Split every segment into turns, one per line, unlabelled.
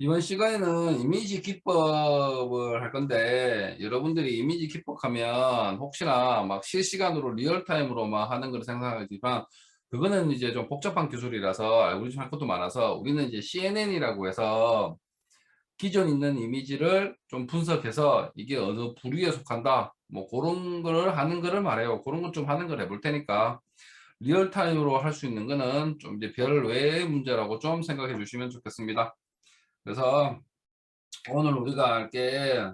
이번 시간에는 이미지 기법을 할 건데, 여러분들이 이미지 기법하면 혹시나 막 실시간으로 리얼타임으로 막 하는 걸 생각하지만, 그거는 이제 좀 복잡한 기술이라서 알고리즘 할 것도 많아서, 우리는 이제 CNN이라고 해서 기존 있는 이미지를 좀 분석해서 이게 어느 부류에 속한다, 뭐 그런 거를 하는 거를 말해요. 그런 것 좀 하는 걸 해볼 테니까 리얼타임으로 할 수 있는 거는 좀 이제 별 외의 문제라고 좀 생각해 주시면 좋겠습니다. 그래서 오늘 우리가 할 게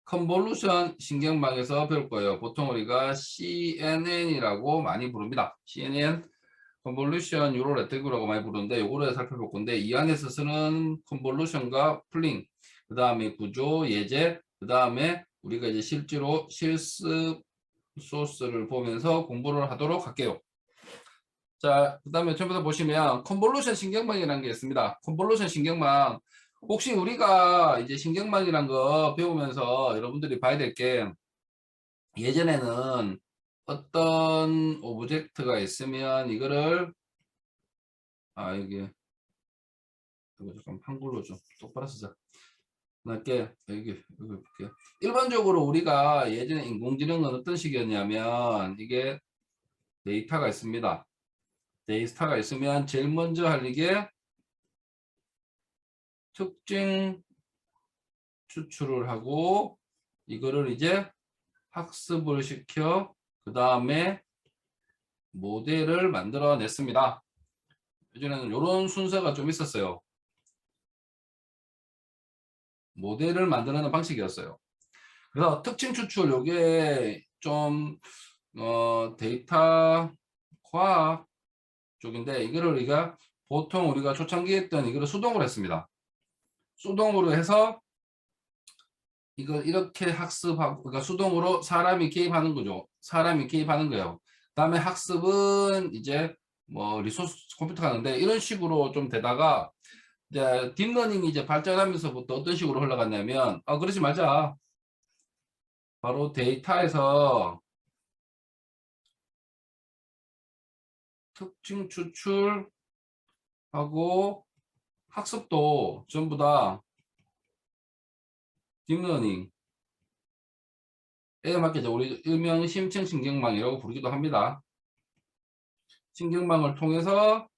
컨볼루션 신경망에서 배울 거예요. 보통 우리가 CNN이라고 많이 부릅니다. CNN, 컨볼루션 뉴럴 네트워크라고 많이 부르는데 요거를 살펴볼 건데, 이 안에서 쓰는 컨볼루션과 풀링, 그 다음에 구조, 예제, 그 다음에 우리가 이제 실제로 실습 소스를 보면서 공부를 하도록 할게요. 자, 그 다음에 처음부터 보시면 컨볼루션 신경망이라는 게 있습니다. 컨볼루션 신경망, 혹시 우리가 이제 신경망이란 거 배우면서 여러분들이 봐야 될 게, 예전에는 어떤 오브젝트가 있으면 이거를, 이게 이거 잠깐 한글로 좀 똑바로 쓰자. 할게. 여기 볼게요. 일반적으로 우리가 예전에 인공지능은 어떤 식이었냐면, 이게 데이터가 있습니다. 데이터가 있으면 제일 먼저 할 게 특징 추출을 하고, 이거를 이제 학습을 시켜 그 다음에 모델을 만들어 냈습니다. 예전에는 이런 순서가 좀 있었어요. 모델을 만드는 방식이었어요. 그래서 특징 추출, 요게 좀 데이터 과학 쪽인데, 이거를 우리가 보통 우리가 초창기에 했던 이거를 수동으로 했습니다. 수동으로 해서 이걸 이렇게 학습하고, 그러니까 수동으로 사람이 개입하는 거죠. 사람이 개입하는 거예요. 그다음에 학습은 이제 뭐 리소스 컴퓨터가 하는데, 이런 식으로 좀 되다가 이제 딥러닝이 이제 발전하면서부터 어떤 식으로 흘러갔냐면, 그러지 말자. 바로 데이터에서 특징 추출하고 학습도 전부 다 딥러닝 에 맞게 우리 일명 심층 신경망이라고 부르기도 합니다. 신경망을 통해서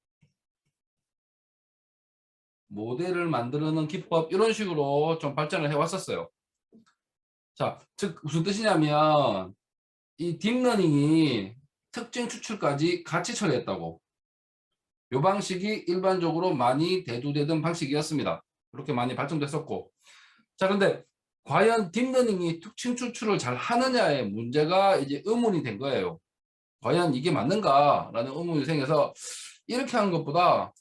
모델을 만드는 기법, 이런 식으로 좀 발전을 해 왔었어요. 자, 즉 무슨 뜻이냐면, 이 딥러닝이 특징 추출까지 같이 처리했다고. 이 방식이 일반적으로 많이 대두되던 방식이었습니다. 그렇게 많이 발전됐었고. 자, 근데 과연 딥러닝이 특징 추출을 잘 하느냐의 문제가 이제 의문이 된 거예요. 과연 이게 맞는가라는 의문이 생겨서, 이렇게 하는 것보다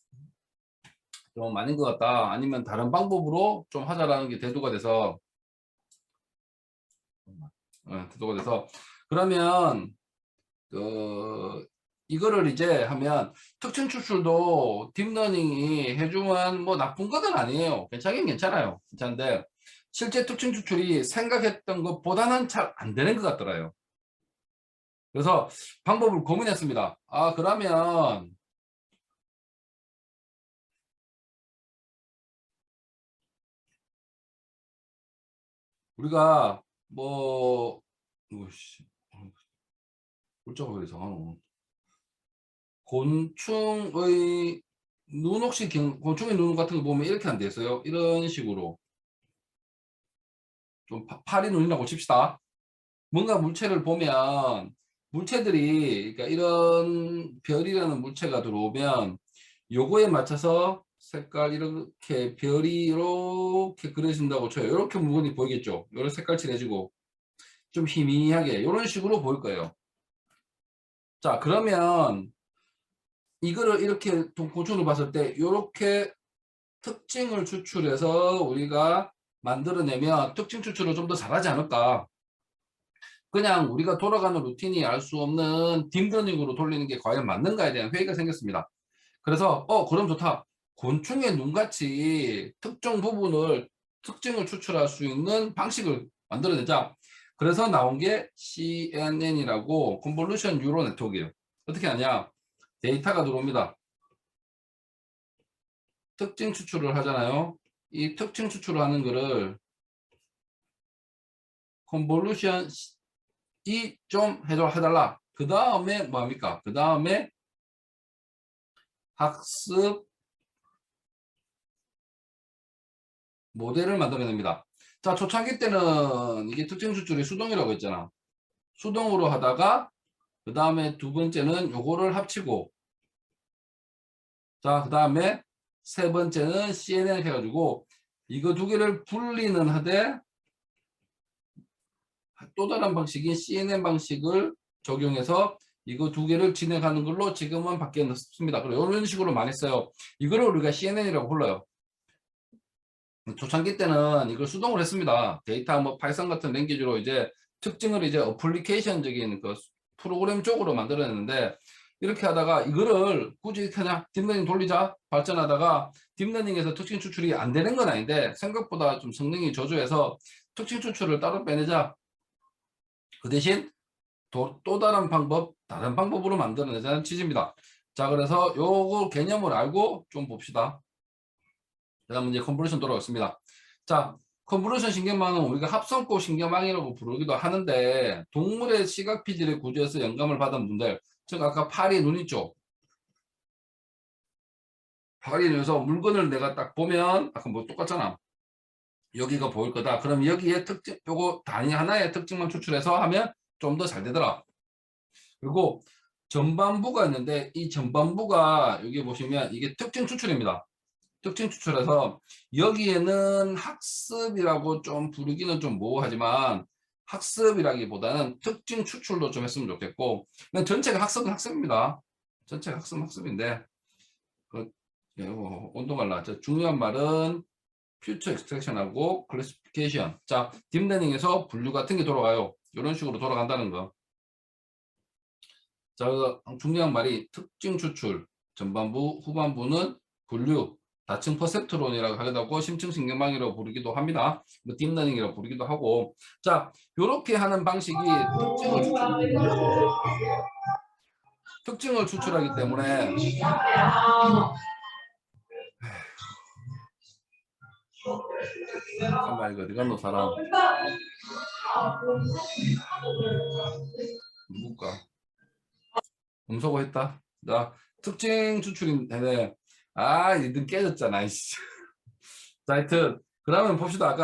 좀 아닌 것 같다, 아니면 다른 방법으로 좀 하자라는 게 대두가 돼서, 그러면 이거를 이제 하면, 특징 추출도 딥러닝이 해주면 뭐 나쁜 것은 아니에요. 괜찮긴 괜찮아요. 괜찮은데 실제 특징 추출이 생각했던 것보다는 잘 안 되는 것 같더라고요. 그래서 방법을 고민했습니다. 그러면 우리가 뭐 오씨, 꼴짝가 그래서 곤충의 눈, 혹시 곤충의 눈 같은 거 보면 이렇게 안 됐어요. 이런 식으로 좀 파리 눈이라고 칩시다. 뭔가 물체를 보면, 물체들이, 그러니까 이런 별이라는 물체가 들어오면 요거에 맞춰서 색깔, 이렇게 별이 이렇게 그려진다고 쳐요. 이렇게 물건이 보이겠죠. 이런 색깔 칠해지고 좀 희미하게 이런 식으로 보일 거예요. 자, 그러면 이거를 이렇게 곤충을 봤을 때 이렇게 특징을 추출해서 우리가 만들어내면 특징 추출을 좀 더 잘하지 않을까. 그냥 우리가 돌아가는 루틴이 알 수 없는 딥러닝으로 돌리는 게 과연 맞는가에 대한 회의가 생겼습니다. 그래서 그럼 좋다. 곤충의 눈같이 특정 부분을, 특징을 추출할 수 있는 방식을 만들어내자. 그래서 나온 게 CNN이라고, 컨볼루션 뉴럴 네트워크예요. 어떻게 하냐? 데이터가 들어옵니다. 특징 추출을 하잖아요. 이 특징 추출하는 거를 컨볼루션이 좀 해달라. 그 다음에 뭐합니까? 그 다음에 학습 모델을 만들어냅니다. 자, 초창기 때는 이게 특징 추출이 수동이라고 했잖아. 수동으로 하다가 그 다음에 두 번째는 요거를 합치고, 자, 그 다음에 세 번째는 CNN 해가지고 이거 두 개를 분리는 하되 또 다른 방식인 CNN 방식을 적용해서 이거 두 개를 진행하는 걸로 지금은 바뀌었습니다. 그리고 이런 식으로 많이 써요. 이거를 우리가 CNN이라고 불러요. 초창기 때는 이걸 수동으로 했습니다. 데이터 뭐 파이썬 같은 랭귀지로 이제 특징을 이제 어플리케이션적인 그 프로그램 쪽으로 만들어냈는데, 이렇게 하다가 이거를 굳이 이렇게 하냐, 딥러닝 돌리자 발전하다가 딥러닝에서 특징 추출이 안 되는 건 아닌데 생각보다 좀 성능이 저조해서 특징 추출을 따로 빼내자. 그 대신 또 다른 방법으로 만들어내자는 취지입니다. 자, 그래서 요거 개념을 알고 좀 봅시다. 그 다음 이제 컨볼루션 돌아오겠습니다. 자, 컨볼루션 신경망은 우리가 합성고 신경망이라고 부르기도 하는데, 동물의 시각 피질의 구조에서 영감을 받은 분들, 즉 아까 파리 눈 있죠? 파리 눈에서 물건을 내가 딱 보면 아까 뭐 똑같잖아. 여기가 보일 거다. 그럼 여기에 특징, 요거 단위 하나의 특징만 추출해서 하면 좀 더 잘 되더라. 그리고 전반부가 있는데, 이 전반부가 여기 보시면 이게 특징 추출입니다. 특징 추출해서 여기에는 학습이라고 좀 부르기는 좀 모호하지만, 학습이라기보다는 특징 추출도 좀 했으면 좋겠고, 전체가 학습은 학습입니다. 전체가 학습인데 그 온도가 나왔죠. 중요한 말은 퓨처 익스트랙션하고 클래시피케이션. 자, 딥러닝에서 분류 같은 게 돌아가요. 이런 식으로 돌아간다는 거. 자, 중요한 말이 특징 추출, 전반부, 후반부는 분류, 다층 퍼셉트론이라고 하기도 하고 심층 신경망이라고 부르기도 합니다. 뭐 딥러닝이라고 부르기도 하고. 자, 이렇게 하는 방식이 특징을 추출하기 때문에 잠깐만, 이거 어디 갔노 사람? 누굴까? 음소거 했다. 자, 특징 추출인데, 아, 이등 깨졌잖아. 이씨. 자, 하여튼 그러면 봅시다.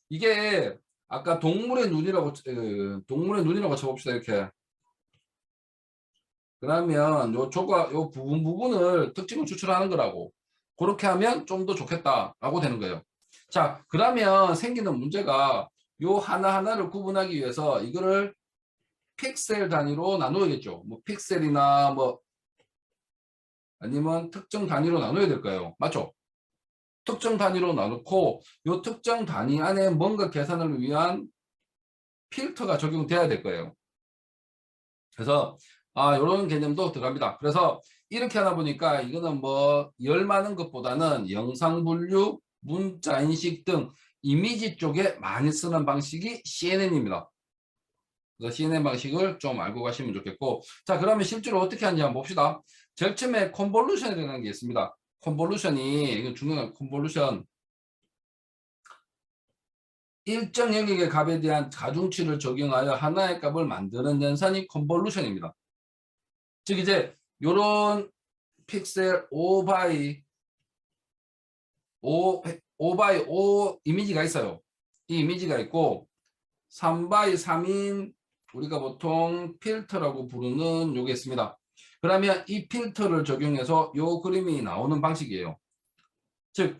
이게 아까 동물의 눈이라고 쳐봅시다. 이렇게. 그러면 요 부분을 특징을 추출하는 거라고. 그렇게 하면 좀 더 좋겠다라고 되는 거예요. 자, 그러면 생기는 문제가 요 하나하나를 구분하기 위해서 이거를 픽셀 단위로 나누어야겠죠. 뭐 픽셀이나 뭐 아니면 특정 단위로 나눠야 될까요? 맞죠? 특정 단위로 나누고 요 특정 단위 안에 뭔가 계산을 위한 필터가 적용돼야 될 거예요. 그래서 이런 개념도 들어갑니다. 그래서 이렇게 하다 보니까 이거는 뭐 열 많은 것보다는 영상 분류, 문자 인식 등 이미지 쪽에 많이 쓰는 방식이 CNN입니다. 그래서 CNN 방식을 좀 알고 가시면 좋겠고, 자, 그러면 실제로 어떻게 하는지 한번 봅시다. 제일 처음에 컨볼루션이라는 게 있습니다. 컨볼루션이, 이거 중요한 컨볼루션, 일정 영역의 값에 대한 가중치를 적용하여 하나의 값을 만드는 연산이 컨볼루션입니다. 즉 이제 요런 픽셀 5 바이 5 이미지가 있어요. 이 이미지가 있고 3 바이 3인 우리가 보통 필터라고 부르는 요게 있습니다. 그러면 이 필터를 적용해서 요 그림이 나오는 방식이에요. 즉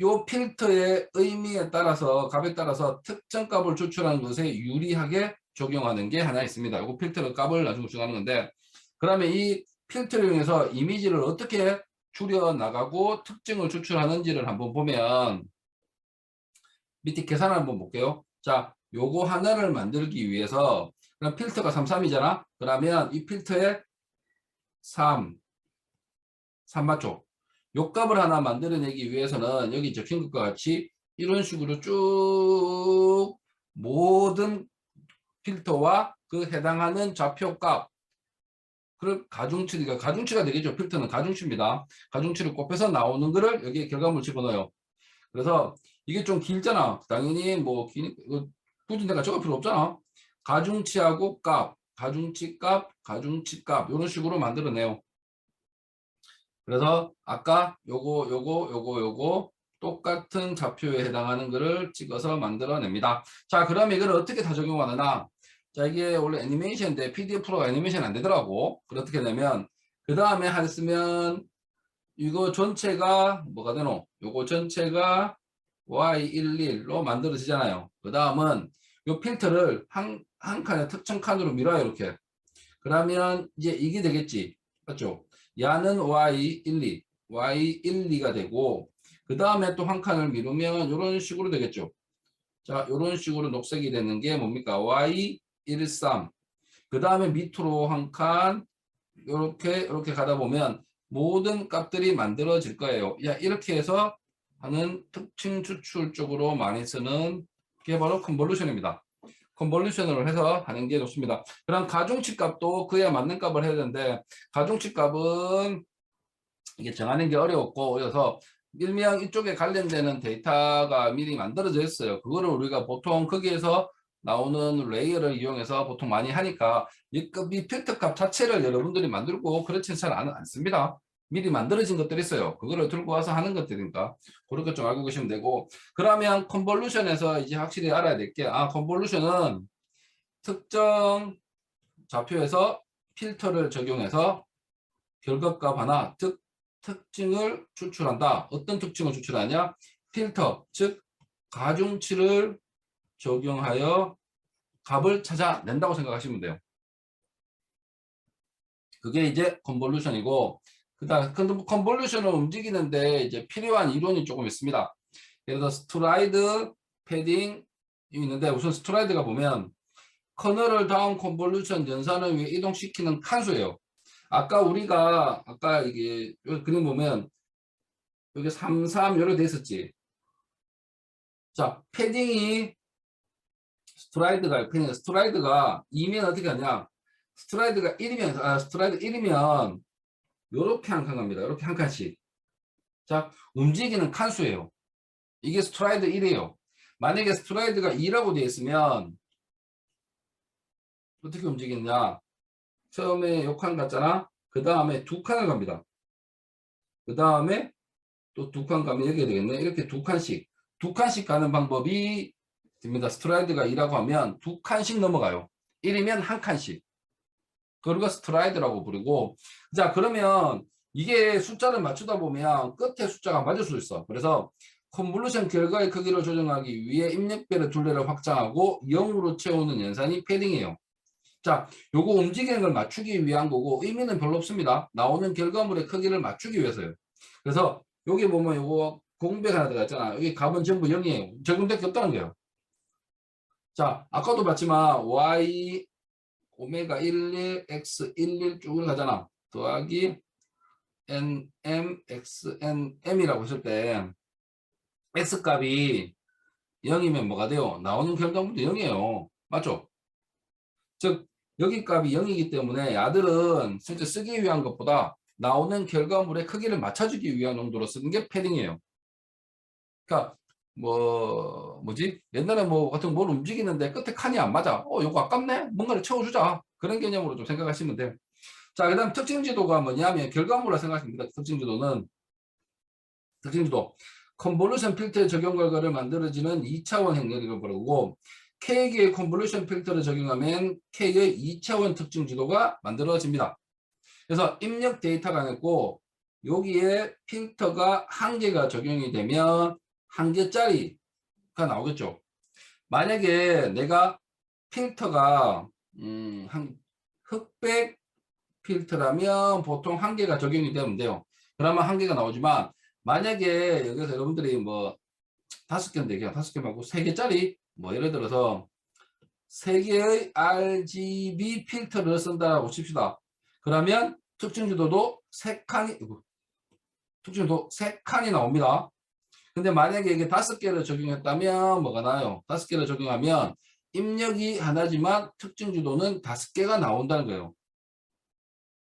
요 필터의 의미에 따라서 값에 따라서 특정 값을 추출하는 것에 유리하게 적용하는 게 하나 있습니다. 요거 필터의 값을 나중에 추가하는 건데, 그러면 이 필터를 이용해서 이미지를 어떻게 줄여 나가고 특징을 추출하는지를 한번 보면, 밑에 계산을 한번 볼게요. 자, 요거 하나를 만들기 위해서 그럼 필터가 33이잖아. 그러면 이 필터에 3 맞죠? 요 값을 하나 만들어내기 위해서는 여기 적힌 것과 같이 이런 식으로 쭉 모든 필터와 그 해당하는 좌표값, 그걸 가중치가 되겠죠. 필터는 가중치입니다. 가중치를 곱해서 나오는 거를 여기에 결과물 집어넣어요. 그래서 이게 좀 길잖아. 당연히 뭐 굳이 내가 적을 필요 없잖아. 가중치하고 값, 가중치 값, 가중치 값 이런 식으로 만들어내요. 그래서 아까 요거 똑같은 좌표에 해당하는 거를 찍어서 만들어냅니다. 자, 그럼 이걸 어떻게 다 적용하느냐? 자, 이게 원래 애니메이션인데 PDF로 애니메이션 안 되더라고. 그걸 어떻게 되면 그 다음에 했으면 이거 전체가 뭐가 되노? 요거 전체가 Y11로 만들어지잖아요. 그 다음은 요 필터를 한 칸에 특정 칸으로 밀어요. 이렇게. 그러면 이제 이게 되겠지. 맞죠? 야는 Y12, Y12가 되고 그 다음에 또 한 칸을 미루면 이런 식으로 되겠죠. 자, 이런 식으로 녹색이 되는 게 뭡니까? Y13. 그 다음에 밑으로 한 칸 이렇게 가다 보면 모든 값들이 만들어질 거예요. 야, 이렇게 해서 하는 특징 추출 쪽으로 많이 쓰는 게 바로 컨볼루션입니다. 컨볼루션으로 해서 하는 게 좋습니다. 그럼 가중치 값도 그에 맞는 값을 해야 되는데 가중치 값은 이게 정하는 게 어려웠고 그래서 일명 이쪽에 관련되는 데이터가 미리 만들어져 있어요. 그거를 우리가 보통 거기에서 나오는 레이어를 이용해서 보통 많이 하니까 이 필터 값 자체를 여러분들이 만들고 그렇지는 잘 않습니다. 미리 만들어진 것들이 있어요. 그거를 들고 와서 하는 것들이니까 그렇게 좀 알고 계시면 되고 그러면 컨볼루션에서 이제 확실히 알아야 될 게 컨볼루션은 특정 좌표에서 필터를 적용해서 결과값 하나 특징을 추출한다. 어떤 특징을 추출하냐? 필터, 즉 가중치를 적용하여 값을 찾아낸다고 생각하시면 돼요. 그게 이제 컨볼루션이고 그다음 컨볼루션을 움직이는데 이제 필요한 이론이 조금 있습니다. 예를 들어 스트라이드, 패딩이 있는데 우선 스트라이드가 보면 커널을 다음 컨볼루션 연산을 위해 이동시키는 칸수예요. 아까 이게 여기 그림 보면 여기 33 이렇게 돼 있었지. 자, 패딩이 스트라이드가 2면 어떻게 하냐? 스트라이드가 1이면 스트라이드 1이면 요렇게 한 칸 갑니다. 이렇게 한 칸씩. 자, 움직이는 칸수예요. 이게 스트라이드 1이에요. 만약에 스트라이드가 2라고 되어 있으면 어떻게 움직이느냐? 처음에 요 칸 갔잖아. 그 다음에 두 칸을 갑니다. 그 다음에 또 두 칸 가면 이렇게 되겠네. 이렇게 두 칸씩 가는 방법이 됩니다. 스트라이드가 2라고 하면 두 칸씩 넘어가요. 1이면 한 칸씩. 그리고 스트라이드라고 부르고. 자, 그러면 이게 숫자를 맞추다 보면 끝에 숫자가 맞을 수 있어. 그래서 컨볼루션 결과의 크기를 조정하기 위해 입력별의 둘레를 확장하고 0으로 채우는 연산이 패딩이에요. 자, 요거 움직이는 걸 맞추기 위한 거고 의미는 별로 없습니다. 나오는 결과물의 크기를 맞추기 위해서요. 그래서 여기 보면 요거 공백 하나 들어갔잖아. 여기 값은 전부 0이에요. 적용될 게 없다는 거예요. 자, 아까도 봤지만 y 오메가 11 x 11 쭉 가잖아. 더하기 nm x nm이라고 했을 때 x 값이 0이면 뭐가 돼요? 나오는 결과물도 0이에요. 맞죠? 즉 여기 값이 0이기 때문에 야들은 실제 쓰기 위한 것보다 나오는 결과물의 크기를 맞춰주기 위한 용도로 쓰는 게 패딩이에요. 그러니까 뭐지? 옛날에 뭐 같은 뭘 움직이는데 끝에 칸이 안 맞아. 요거 아깝네? 뭔가를 채워주자. 그런 개념으로 좀 생각하시면 돼요. 자, 그 다음 특징지도가 뭐냐면 결과물로 생각하십니다. 특징지도. 컨볼루션 필터의 적용 결과를 만들어지는 2차원 행렬이라고 부르고 K의 컨볼루션 필터를 적용하면 K의 2차원 특징지도가 만들어집니다. 그래서 입력 데이터가 있고 여기에 필터가 한 개가 적용이 되면 한 개짜리가 나오겠죠. 만약에 내가 필터가 흑백 필터라면 보통 한 개가 적용이 되면 돼요. 그러면 한 개가 나오지만 만약에 여기서 여러분들이 뭐 5개인데 그냥 5개 말고 3개짜리 뭐 예를 들어서 3개의 RGB 필터를 쓴다고 칩시다. 그러면 특징지도도 3칸이 나옵니다. 근데 만약에 이게 5개를 적용했다면 뭐가 나요? 5개를 적용하면 입력이 하나지만 특징지도는 5개가 나온다는 거예요.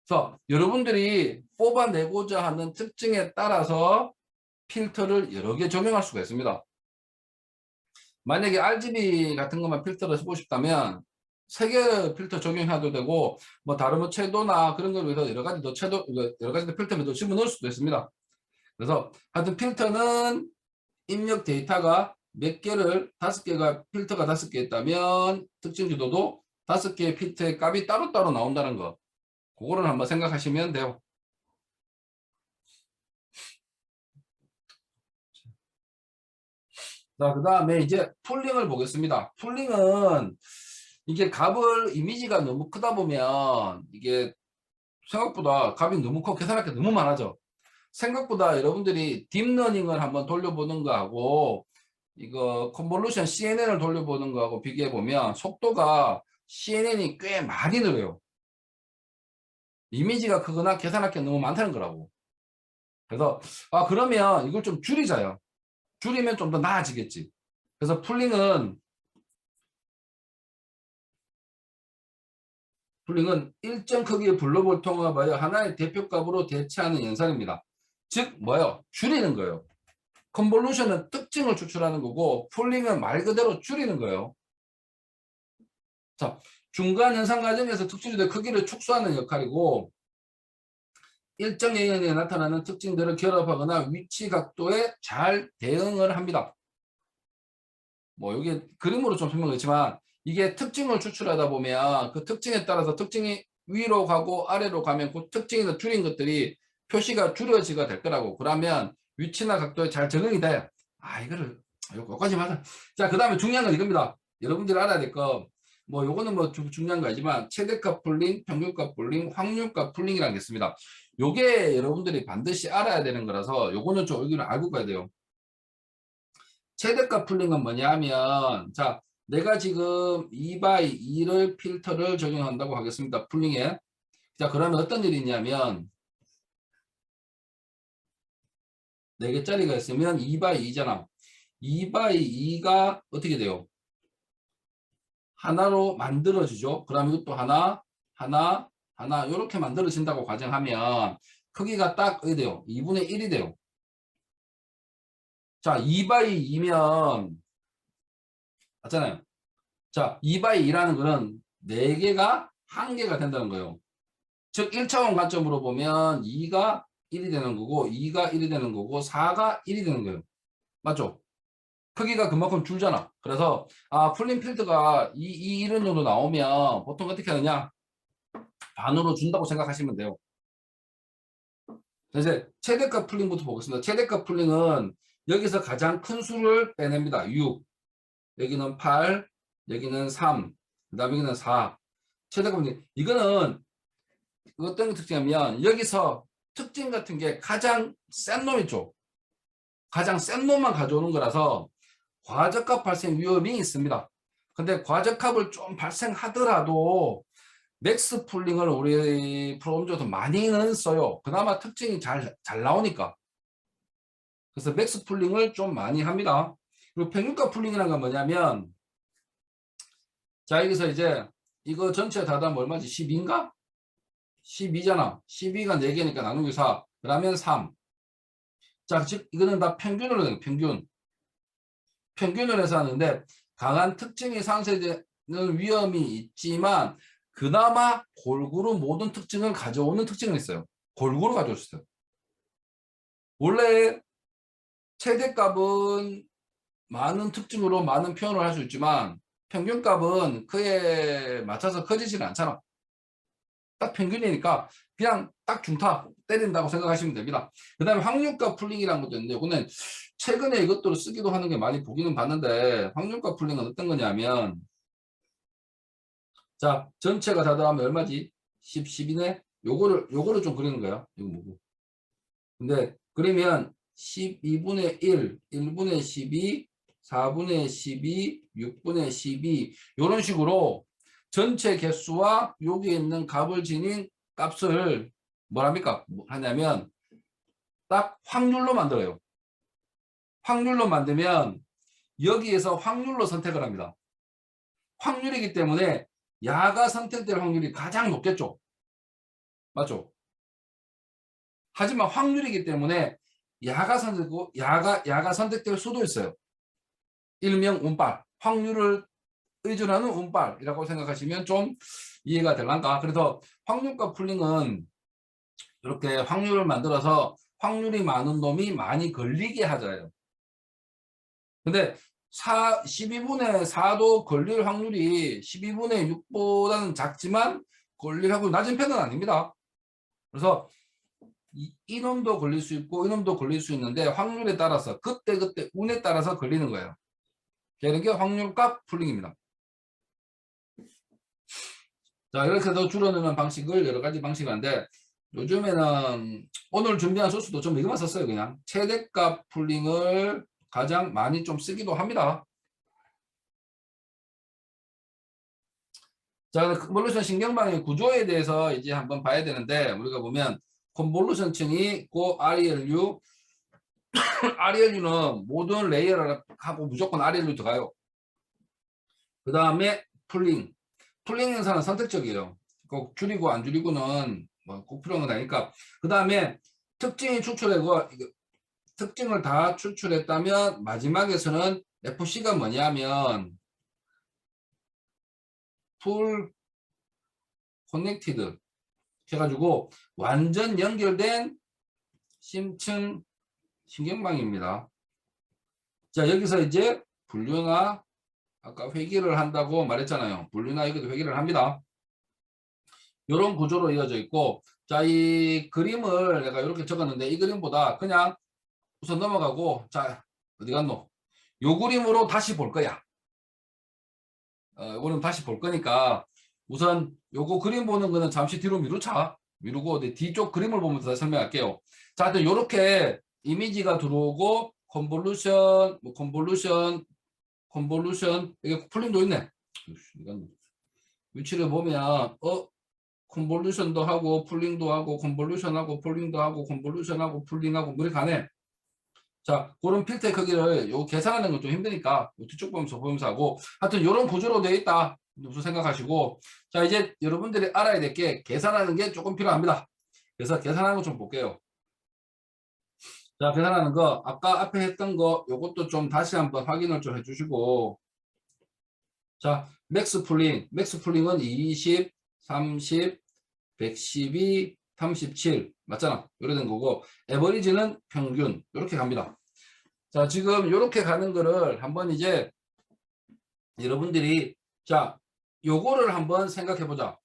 그래서 여러분들이 뽑아내고자 하는 특징에 따라서 필터를 여러 개 적용할 수가 있습니다. 만약에 RGB 같은 것만 필터를 쓰고 싶다면 3개 필터 적용해도 되고, 뭐 다른 뭐 채도나 그런 걸 위해서 여러 가지 더 채도, 여러 가지 더 필터를 더 집어넣을 수도 있습니다. 그래서 하여튼 필터는 입력 데이터가 몇 개를 5개가 필터가 5개 있다면 특징 지도도 5개의 필터의 값이 따로따로 나온다는 거. 그거를 한번 생각하시면 돼요. 자, 그 다음에 이제 풀링을 보겠습니다. 풀링은 이게 값을 이미지가 너무 크다 보면 이게 생각보다 값이 너무 커 계산할 게 너무 많아져. 생각보다 여러분들이 딥러닝을 한번 돌려보는 거하고 이거 컨볼루션 CNN을 돌려보는 거하고 비교해 보면 속도가 CNN이 꽤 많이 느려요. 이미지가 크거나 계산할 게 너무 많다는 거라고. 그래서 그러면 이걸 좀 줄이자요. 줄이면 좀 더 나아지겠지. 그래서 풀링은 일정 크기의 블록을 통합하여 하나의 대표값으로 대체하는 연산입니다. 즉 뭐예요? 줄이는 거예요. 컨볼루션은 특징을 추출하는 거고 풀링은 말 그대로 줄이는 거예요. 자, 중간 연산 과정에서 특징들의 크기를 축소하는 역할이고 일정 영역에 나타나는 특징들을 결합하거나 위치 각도에 잘 대응을 합니다. 뭐 여기 그림으로 좀 설명했지만 이게 특징을 추출하다 보면 그 특징에 따라서 특징이 위로 가고 아래로 가면 그 특징에서 줄인 것들이 표시가 줄여지가 될 거라고. 그러면 위치나 각도에 잘 적응이 돼요. 이거를 여기까지 맞아. 자, 그 다음에 중요한 건 이겁니다. 여러분들이 알아야 될 거, 뭐 요거는 뭐 중요한 거 아니지만 최대값 풀링, 평균값 풀링, 확률값 풀링이라는 게 있습니다. 요게 여러분들이 반드시 알아야 되는 거라서 요거는 좀 여기는 알고 가야 돼요. 최대값 풀링은 뭐냐 하면, 자, 내가 지금 2x2를 필터를 적용한다고 하겠습니다. 풀링에. 자, 그러면 어떤 일이 있냐면 4개짜리가 있으면 2x2잖아. 2x2가 어떻게 돼요? 하나로 만들어지죠. 그럼 이것도 하나, 하나, 하나 이렇게 만들어진다고 가정하면 크기가 딱 어디 돼요? 2분의 1이 돼요. 자, 2x2면 맞잖아요. 자, 2x2라는 거는 4개가 1개가 된다는 거예요. 즉 1차원 관점으로 보면 2가 1이 되는 거고 2가 1이 되는 거고 4가 1이 되는 거예요. 맞죠? 크기가 그만큼 줄잖아. 그래서 풀림 필드가 이런 정도 나오면 보통 어떻게 하느냐? 반으로 준다고 생각하시면 돼요. 이제 최대값 풀링부터 보겠습니다. 최대값 풀링은 여기서 가장 큰 수를 빼냅니다. 6, 여기는 8, 여기는 3, 그 다음에 여기는 4. 최대값 풀링. 이거는 어떤 특징이냐면 여기서 특징 같은 게 가장 센 놈 있죠. 가장 센 놈만 가져오는 거라서 과적합 발생 위험이 있습니다. 근데 과적합을 좀 발생하더라도 맥스 풀링을 우리 프로그램에서 많이는 써요. 그나마 특징이 잘 나오니까. 그래서 맥스 풀링을 좀 많이 합니다. 그리고 평균값 풀링이라는 건 뭐냐면, 자, 여기서 이제 이거 전체 다 더하면 얼마지? 12인가? 12잖아. 12가 4개니까 나누기 4. 그러면 3. 자, 즉, 이거는 다 평균으로 돼요. 평균을 해서 하는데, 강한 특징이 상쇄되는 위험이 있지만, 그나마 골고루 모든 특징을 가져오는 특징은 있어요. 골고루 가져올 수 있어요. 원래 최대값은 많은 특징으로 많은 표현을 할 수 있지만 평균값은 그에 맞춰서 커지지는 않잖아. 딱 평균이니까 그냥 딱 중타 때린다고 생각하시면 됩니다. 그 다음에 확률값 풀링이라는 것도 있는데 이거는 최근에 이것들을 쓰기도 하는 게 많이 보기는 봤는데 확률값 풀링은 어떤 거냐면 자 전체가 다 더하면 얼마지? 10이네? 요거를 좀 그리는 거야. 이거 뭐고. 근데 그러면 12분의 1, 1분의 12, 4분의 12, 6분의 12 이런 식으로 전체 개수와 여기에 있는 값을 지닌 값을 뭐랍니까? 뭐 하냐면 딱 확률로 만들어요. 확률로 만들면 여기에서 확률로 선택을 합니다. 확률이기 때문에 야가 선택될 확률이 가장 높겠죠. 맞죠? 하지만 확률이기 때문에 야가 선택되고 야가 선택될 수도 있어요. 일명 운빨, 확률을 의존하는 운빨이라고 생각하시면 좀 이해가 될란가. 그래서 확률과 풀링은 이렇게 확률을 만들어서 확률이 많은 놈이 많이 걸리게 하자요. 근데 12분의 4도 걸릴 확률이 12분의 6보다는 작지만 걸릴 확률이 낮은 편은 아닙니다. 그래서 이놈도 걸릴 수 있고 이놈도 걸릴 수 있는데 확률에 따라서 그때그때 운에 따라서 걸리는 거예요. 이런 게 확률값 풀링입니다. 자, 이렇게 해서 줄어드는 방식을 여러 가지 방식이 한데 요즘에는 오늘 준비한 소스도 좀 이것만 썼어요. 그냥 최대값 풀링을 가장 많이 좀 쓰기도 합니다. 자, 컨볼루션 신경방의 구조에 대해서 이제 한번 봐야 되는데 우리가 보면 컨볼루션층이 있고 RELU RELU는 모든 레이어를 하고 무조건 RELU 들어가요. 그 다음에 풀링 행사는 선택적이에요. 꼭 줄이고 안 줄이고는 뭐 꼭 필요한 건 아니까. 그 다음에 특징이 추출되고 특징을 다 추출했다면 마지막에서는 FC가 뭐냐면 풀 커넥티드 해가지고 완전 연결된 심층 신경망입니다. 자, 여기서 이제 분류나 아까 회귀를 한다고 말했잖아요. 분류나 이것도 회귀를 합니다. 이런 구조로 이어져 있고, 자, 이 그림을 내가 이렇게 적었는데 이 그림보다 그냥 우선 넘어가고, 자, 어디 갔노? 요 그림으로 다시 볼 거야. 이거는 다시 볼 거니까 우선 요거 그림 보는 거는 잠시 뒤로 미루고 뒤쪽 그림을 보면서 다시 설명할게요. 자, 하여튼 요렇게 이미지가 들어오고 컨볼루션, 컨볼루션 이게 풀림도 있네. 위치를 보면 컨볼루션도 하고 풀링도 하고 컨볼루션하고 풀링도 하고 컨볼루션하고 풀링하고 물이 가네. 자, 그런 필터의 크기를 요 계산하는 건 좀 힘드니까 뒤쪽 보면서 하고 하여튼 이런 구조로 되어 있다. 무슨 생각하시고 자, 이제 여러분들이 알아야 될 게 계산하는 게 조금 필요합니다. 그래서 계산하는 거 좀 볼게요. 자, 계산하는 거 아까 앞에 했던 거 요것도 좀 다시 한번 확인을 좀 해주시고 자, 맥스 풀링은 20, 30, 112, 37 맞잖아. 이렇게 된 거고 에버리지는 평균 이렇게 갑니다. 자, 지금 이렇게 가는 거를 한번 이제 여러분들이 자, 요거를 한번 생각해 보자.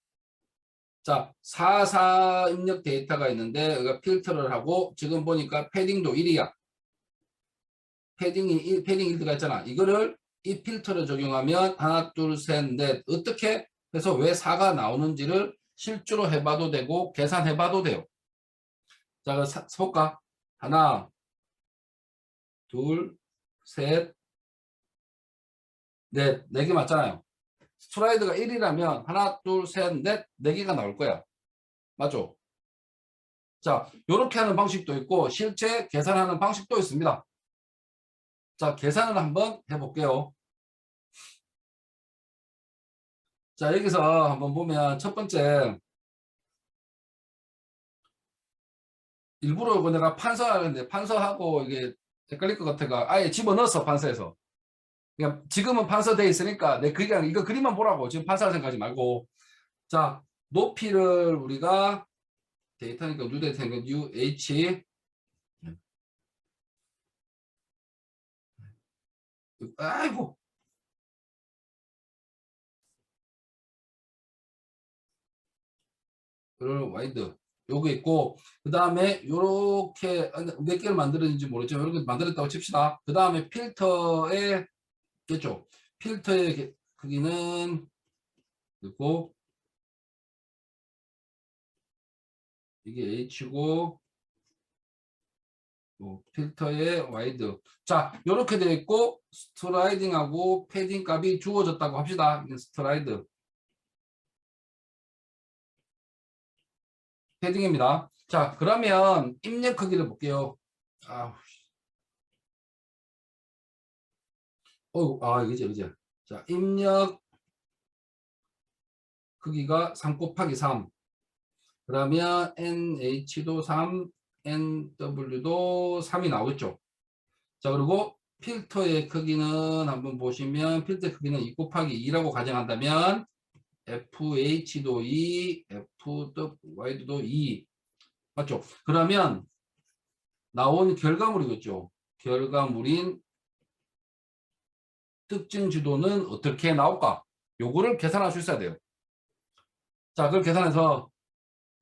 자, 44 입력 데이터가 있는데 여기가 필터를 하고 지금 보니까 패딩도 1이야. 패딩 1 들어가 있잖아. 이거를 이 필터를 적용하면 하나, 둘, 셋, 넷 어떻게 해서 왜 4가 나오는지를 실제로 해봐도 되고 계산해봐도 돼요. 자, 그럼 볼까? 하나, 둘, 셋, 넷, 4개 맞잖아요. 스트라이드가 1이라면 하나, 둘, 셋, 넷, 4개가 나올 거야. 맞죠? 자, 이렇게 하는 방식도 있고 실제 계산하는 방식도 있습니다. 자, 계산을 한번 해볼게요. 자, 여기서 한번 보면 첫 번째 일부러 이거 내가 판서하는데 판서하고 이게 헷갈릴 것 같아가 아예 집어넣었어 판서에서. 그러니까 지금은 판서돼 있으니까 내 그냥 이거 그림만 보라고 지금 판서할 생각하지 말고 자, 높이를 우리가 데이터니까 뉴 데이터니까 UH 아이고 와이드 요거 있고 그 다음에 요렇게 몇 개를 만들었는지 모르지만 이렇게 만들었다고 칩시다. 그 다음에 필터의 겠죠. 필터의 크기는 있고 이게 H고 필터의 와이드 자 요렇게 되어 있고 스트라이딩하고 패딩 값이 주어졌다고 합시다. 스트라이드 패딩입니다. 자, 그러면 입력 크기를 볼게요. 이거지. 자, 입력 크기가 3 곱하기 3. 그러면 NH도 3, NW도 3이 나오겠죠. 자, 그리고 필터의 크기는 한번 보시면 필터의 크기는 2 곱하기 2라고 가정한다면 FH도 2, FY도 2 맞죠? 그러면 나온 결과물이겠죠. 결과물인 특징 지도는 어떻게 나올까? 요거를 계산할 수 있어야 돼요. 자, 그걸 계산해서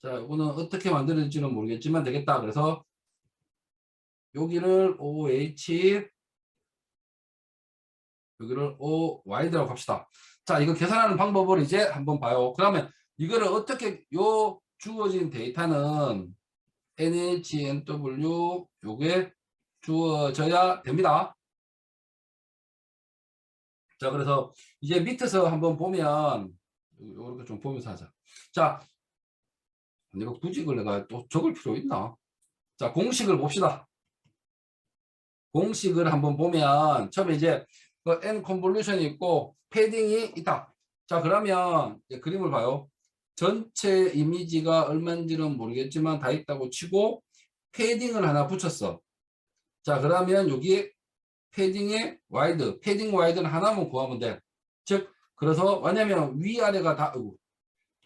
자, 이거는 어떻게 만들어질지는 모르겠지만 되겠다. 그래서 여기를 OH 여기를 OY라고 합시다. 자, 이거 계산하는 방법을 이제 한번 봐요. 그러면 이거를 어떻게 요 주어진 데이터는 NHNW 요게 주어져야 됩니다. 자, 그래서 이제 밑에서 한번 보면 이렇게 좀 보면서 하자. 자, 내가 굳이 이걸 내가 또 적을 필요 있나? 자, 공식을 봅시다. 공식을 한번 보면 처음에 이제 그 N 컨볼루션이 있고 패딩이 있다. 자, 그러면 그림을 봐요. 전체 이미지가 얼마인지는 모르겠지만 다 있다고 치고 패딩을 하나 붙였어. 자, 그러면 여기 패딩의 와이드, 패딩 와이드는 하나만 구하면 돼. 즉, 그래서 왜냐면 위아래가 다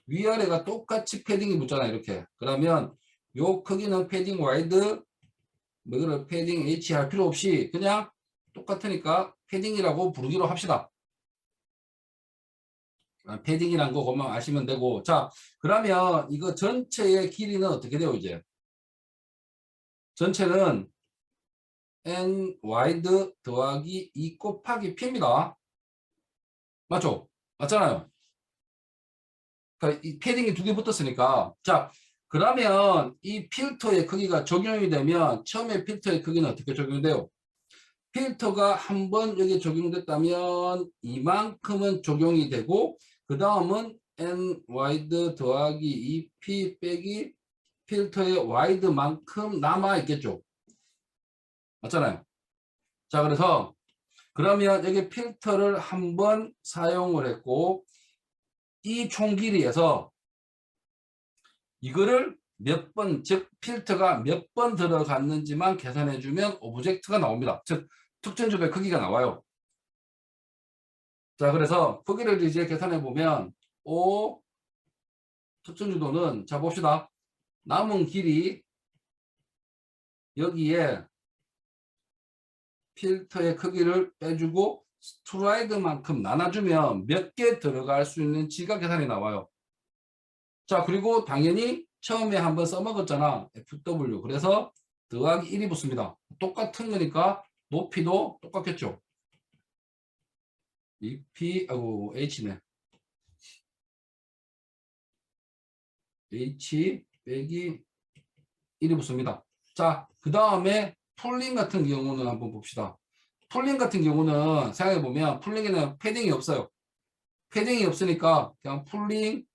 위아래가 똑같이 패딩이 붙잖아 이렇게. 그러면 요 크기는 패딩 와이드 뭐 이거를 패딩 H 할 필요 없이 그냥 똑같으니까 패딩이라고 부르기로 합시다. 패딩이란 거 그만 아시면 되고. 자, 그러면 이거 전체의 길이는 어떻게 돼요 이제? 전체는 N 와이드 더하기 2 곱하기 P입니다. 맞죠? 맞잖아요. 그러니까 이 패딩이 2개 붙었으니까. 자, 그러면 이 필터의 크기가 적용이 되면 처음에 필터의 크기는 어떻게 적용돼요? 필터가 한 번 여기 적용됐다면 이만큼은 적용이 되고 그 다음은 N 와이드 더하기 2P 빼기 필터의 와이드만큼 남아 있겠죠. 맞잖아요. 자, 그래서 그러면 여기 필터를 한 번 사용을 했고 이 총 길이에서 이거를 몇 번, 즉 필터가 몇 번 들어갔는지만 계산해주면 오브젝트가 나옵니다. 즉 특징주의 크기가 나와요. 자, 그래서 크기를 이제 계산해보면 O 특징주도는 자 봅시다. 남은 길이 여기에 필터의 크기를 빼주고 스트라이드만큼 나눠주면 몇 개 들어갈 수 있는지가 계산이 나와요. 자, 그리고 당연히 처음에 한번 써먹었잖아. FW. 그래서 더하기 1이 붙습니다. 똑같은 거니까 높이도 똑같겠죠. 2P, H네. H 빼기 1이 붙습니다. 자, 그 다음에 풀링 같은 경우는 한번 봅시다. 풀링 같은 경우는 생각해보면 풀링에는 패딩이 없어요. 패딩이 없으니까 그냥 풀링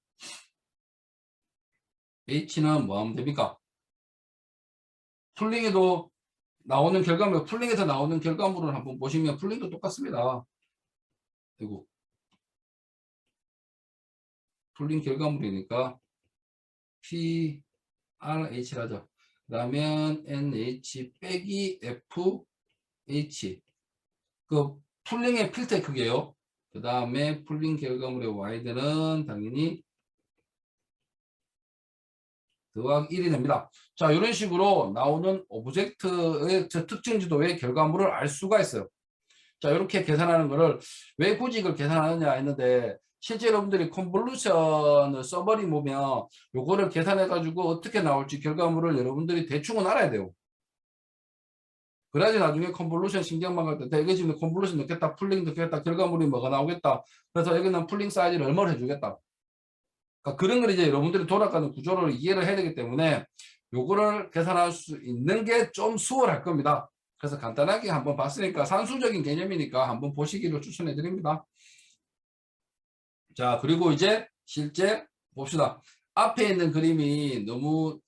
H는 뭐 하면 됩니까? 풀링에도 나오는 결과물, 풀링에서 나오는 결과물을 한번 보시면 풀링도 똑같습니다. 그리고 풀링 결과물이니까 P, R, H라죠. 그러면 NH 빼기 FH. 그 풀링의 필터의 크기예요. 그 다음에 풀링 결과물의 Y들은 당연히 더하기 1이 됩니다. 자, 이런 식으로 나오는 오브젝트의 특징 지도의 결과물을 알 수가 있어요. 자, 이렇게 계산하는 거를 왜 굳이 이걸 계산하느냐 했는데 실제 여러분들이 컨볼루션을 써버리면 요거를 계산해 가지고 어떻게 나올지 결과물을 여러분들이 대충은 알아야 돼요. 그래야지 나중에 컨볼루션 신경만 갈 때 이게 지금 컨볼루션 넣겠다, 풀링 넣겠다, 결과물이 뭐가 나오겠다. 그래서 여기는 풀링 사이즈를 얼마를 해주겠다. 그러니까 그런 걸 이제 여러분들이 돌아가는 구조를 이해를 해야 되기 때문에 요거를 계산할 수 있는 게 좀 수월할 겁니다. 그래서 간단하게 한번 봤으니까 산수적인 개념이니까 한번 보시기를 추천해 드립니다. 자, 그리고 이제 실제 봅시다. 앞에 있는 그림이 너무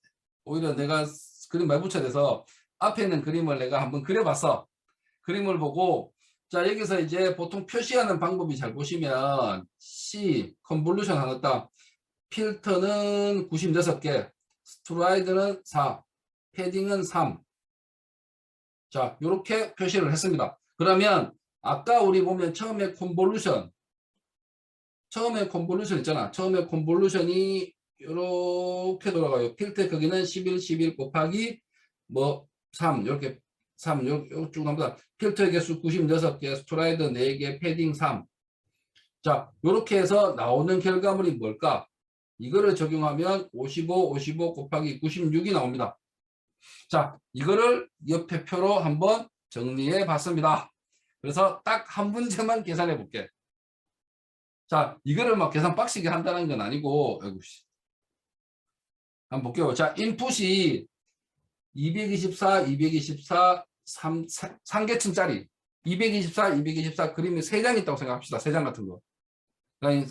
오히려 내가 그림 많이 붙여돼서 앞에 있는 그림을 내가 한번 그려봤어. 그림을 보고 자, 여기서 이제 보통 표시하는 방법이 잘 보시면 C 컨볼루션 하나 딱 필터는 96개, 스트라이드는 4. 패딩은 3. 자, 이렇게 표시를 했습니다. 그러면 아까 우리 보면 처음에 컨볼루션 있잖아. 처음에 컨볼루션이 이렇게 돌아가요. 필터 크기는 11, 11 곱하기 뭐 3, 이렇게 3, 이렇게 쭉 갑니다. 필터의 개수 96개, 스트라이더 4개, 패딩 3. 자, 이렇게 해서 나오는 결과물이 뭘까? 이거를 적용하면 55, 55 곱하기 96이 나옵니다. 자, 이거를 옆에 표로 한번 정리해 봤습니다. 그래서 딱 한 문제만 계산해 볼게. 자, 이거를 막 계산 빡시게 한다는 건 아니고, 아이고, 한번 볼게요. 자, 인풋이 224, 224, 3계층짜리. 224, 224 그림이 3장 있다고 생각합시다. 3장 같은 거.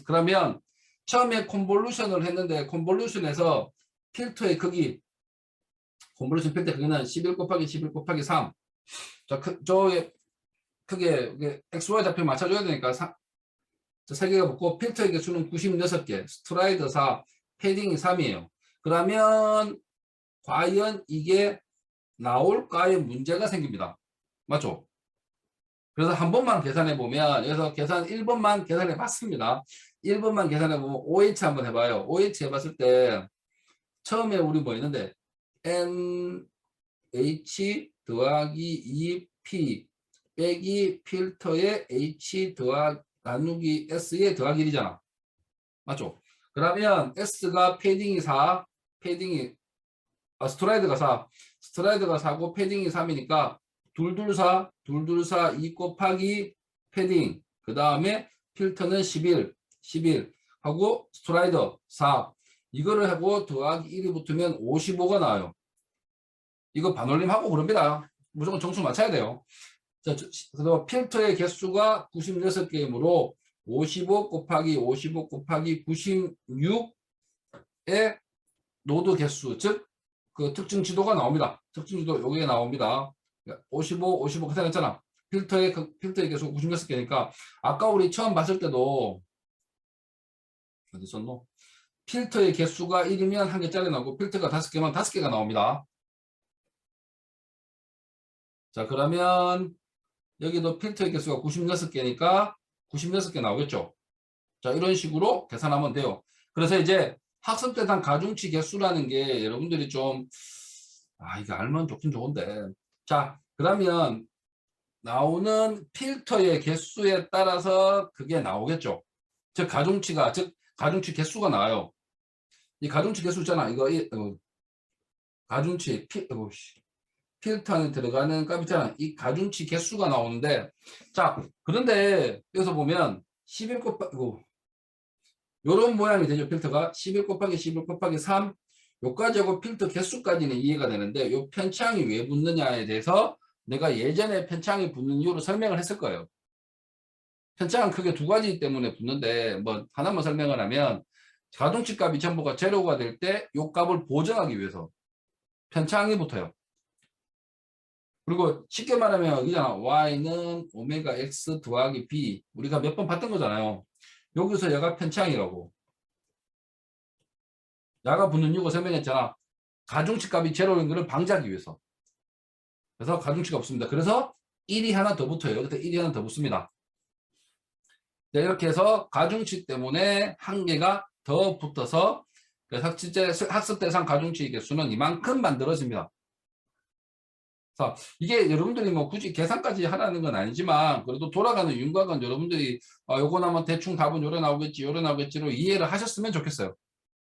그러면 처음에 컨볼루션을 했는데, 컨볼루션에서 필터의 크기, 컨볼루션 필터 크기는 11 곱하기 11 곱하기 3. 자, 저에 크게 XY 좌표 맞춰줘야 되니까 세 개가 붙고 필터의 개수는 96개, 스트라이더 4, 패딩이 3이에요. 그러면 과연 이게 나올까의 문제가 생깁니다. 맞죠? 그래서 한 번만 계산해 보면 여기서 계산 1번만 계산해 봤습니다. 1번만 계산해 보면 OH 한번 해봐요. OH 해봤을 때 처음에 우리 뭐 있는데 NH 더하기 2P 빼기 필터의 H 나누기 S의 더하기 1이잖아. 맞죠? 그러면 S가 패딩이 4, 스트라이드가 4, 스트라이드가 4고 패딩이 3이니까 224, 224, 2 곱하기 패딩, 그 다음에 필터는 11 하고 스트라이더 4, 이거를 하고 더하기 1이 붙으면 55가 나와요. 이거 반올림하고 그럽니다. 무조건 정수 맞춰야 돼요. 자, 그래서 필터의 개수가 96개이므로 55 곱하기 55 곱하기 96의 노드 개수, 즉 그 특징 지도가 나옵니다. 특징 지도 여기에 나옵니다. 55, 55 계산했잖아. 필터의 개수가 96개니까 아까 우리 처음 봤을 때도 어디 썼노? 필터의 개수가 1이면 한 개짜리 나오고 필터가 5개면 5개가 나옵니다. 자, 그러면 여기도 필터의 개수가 96개니까 96개 나오겠죠. 자, 이런 식으로 계산하면 돼요. 그래서 이제 학습 대상 가중치 개수라는 게 여러분들이 좀, 이게 알면 좋긴 좋은데. 자, 그러면 나오는 필터의 개수에 따라서 그게 나오겠죠. 즉, 가중치 개수가 나와요. 이 가중치 개수 있잖아. 가중치, 필터 안에 들어가는 값 있잖아. 이 가중치 개수가 나오는데, 자, 그런데 여기서 보면 11 곱하기, 요런 모양이 되죠. 필터가 11 곱하기 11 곱하기 3, 요까지 하고 필터 개수까지는 이해가 되는데, 요 편창이 왜 붙느냐에 대해서 내가 예전에 편창이 붙는 이유를 설명을 했을 거예요. 편창은 크게 두 가지 때문에 붙는데, 뭐 하나만 설명을 하면 가중치 값이 전부가 제로가 될 때 요 값을 보정하기 위해서 편창이 붙어요. 그리고 쉽게 말하면 여기잖아. y는 오메가 x 더하기 b. 우리가 몇 번 봤던 거잖아요. 여기서 얘가 편창이라고. 야가 붙는 이유가 설명했잖아. 가중치 값이 제로인 것을 방지하기 위해서. 그래서 가중치가 없습니다. 그래서 1이 하나 더 붙어요. 여기서 1이 하나 더 붙습니다. 네, 이렇게 해서 가중치 때문에 한 개가 더 붙어서 실제 학습 대상 가중치 개수는 이만큼 만들어집니다. 자, 이게 여러분들이 뭐 굳이 계산까지 하라는 건 아니지만 그래도 돌아가는 윤곽은 여러분들이 요거 나면 대충 답은 요래 나오겠지로 이해를 하셨으면 좋겠어요.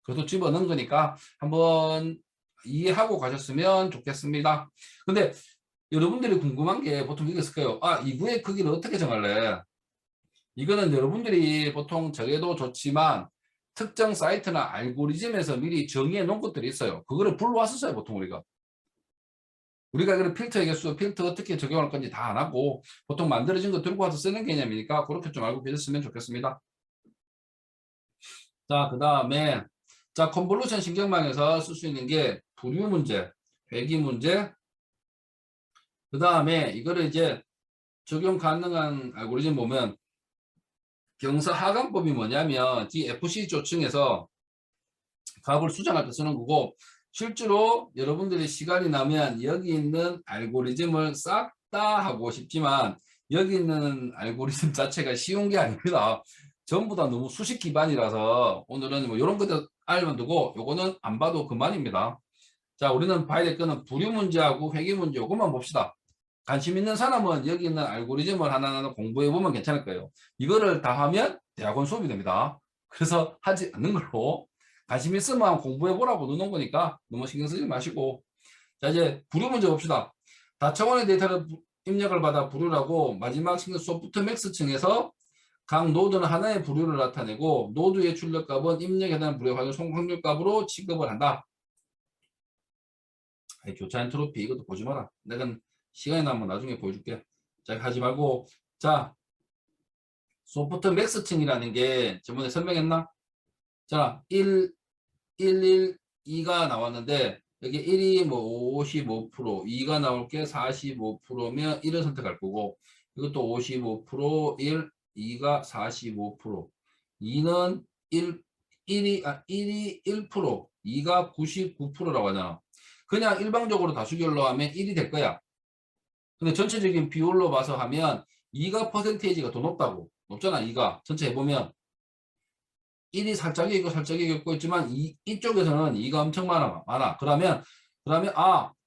그래도 집어넣은 거니까 한번 이해하고 가셨으면 좋겠습니다. 근데 여러분들이 궁금한 게 보통 이랬을 거예요. 이구의 크기를 어떻게 정할래? 이거는 여러분들이 보통 정해도 좋지만 특정 사이트나 알고리즘에서 미리 정해 놓은 것들이 있어요. 그거를 불러왔었어요, 보통 우리가 이거는 필터의 개수, 필터 어떻게 적용할 건지 다 안 하고 보통 만들어진 거 들고 와서 쓰는 개념이니까 그렇게 좀 알고 계셨으면 좋겠습니다. 자, 그 다음에 자, 컨볼루션 신경망에서 쓸 수 있는 게 부류 문제, 회귀 문제, 그 다음에 이거를 이제 적용 가능한 알고리즘 보면 경사 하강법이 뭐냐면 DFC 조층에서 값을 수정할 때 쓰는 거고 실제로 여러분들이 시간이 나면 여기 있는 알고리즘을 싹 다 하고 싶지만 여기 있는 알고리즘 자체가 쉬운 게 아닙니다. 전부 다 너무 수식 기반이라서 오늘은 뭐 이런 것들 알면 두고 요거는 안 봐도 그만입니다. 자, 우리는 봐야 될 거는 부류 문제하고 회계 문제 요것만 봅시다. 관심 있는 사람은 여기 있는 알고리즘을 하나하나 공부해 보면 괜찮을 거예요. 이거를 다 하면 대학원 수업이 됩니다. 그래서 하지 않는 걸로 관심 있으면 공부해 보라고 넣는 거니까 너무 신경 쓰지 마시고. 자, 이제 부류 문제 봅시다. 다차원의 데이터를 입력을 받아 부류라고 마지막 층의 소프트맥스층에서 각 노드는 하나의 부류를 나타내고 노드의 출력값은 입력에 대한 부류의 확률값으로 취급을 한다. 교차 엔트로피 이것도 보지 마라. 내가 시간이 나면 나중에 보여줄게. 자, 하지 말고. 자, 소프트 맥스층이라는 게 저번에 설명했나? 자, 1, 1, 2가 나왔는데 여기 1이 뭐 55%, 2가 나올 게 45%면 1을 선택할 거고 이것도 55%, 1, 2가 45%, 2는 1이 1%, 2가 99%라고 하잖아. 그냥 일방적으로 다수결로 하면 1이 될 거야. 근데 전체적인 비율로 봐서 하면 2가 퍼센테이지가 더 높다고. 높잖아, 2가. 전체 해보면 1이 살짝 이고 살짝 이고 있지만 이쪽에서는 2가 엄청 많아. 그러면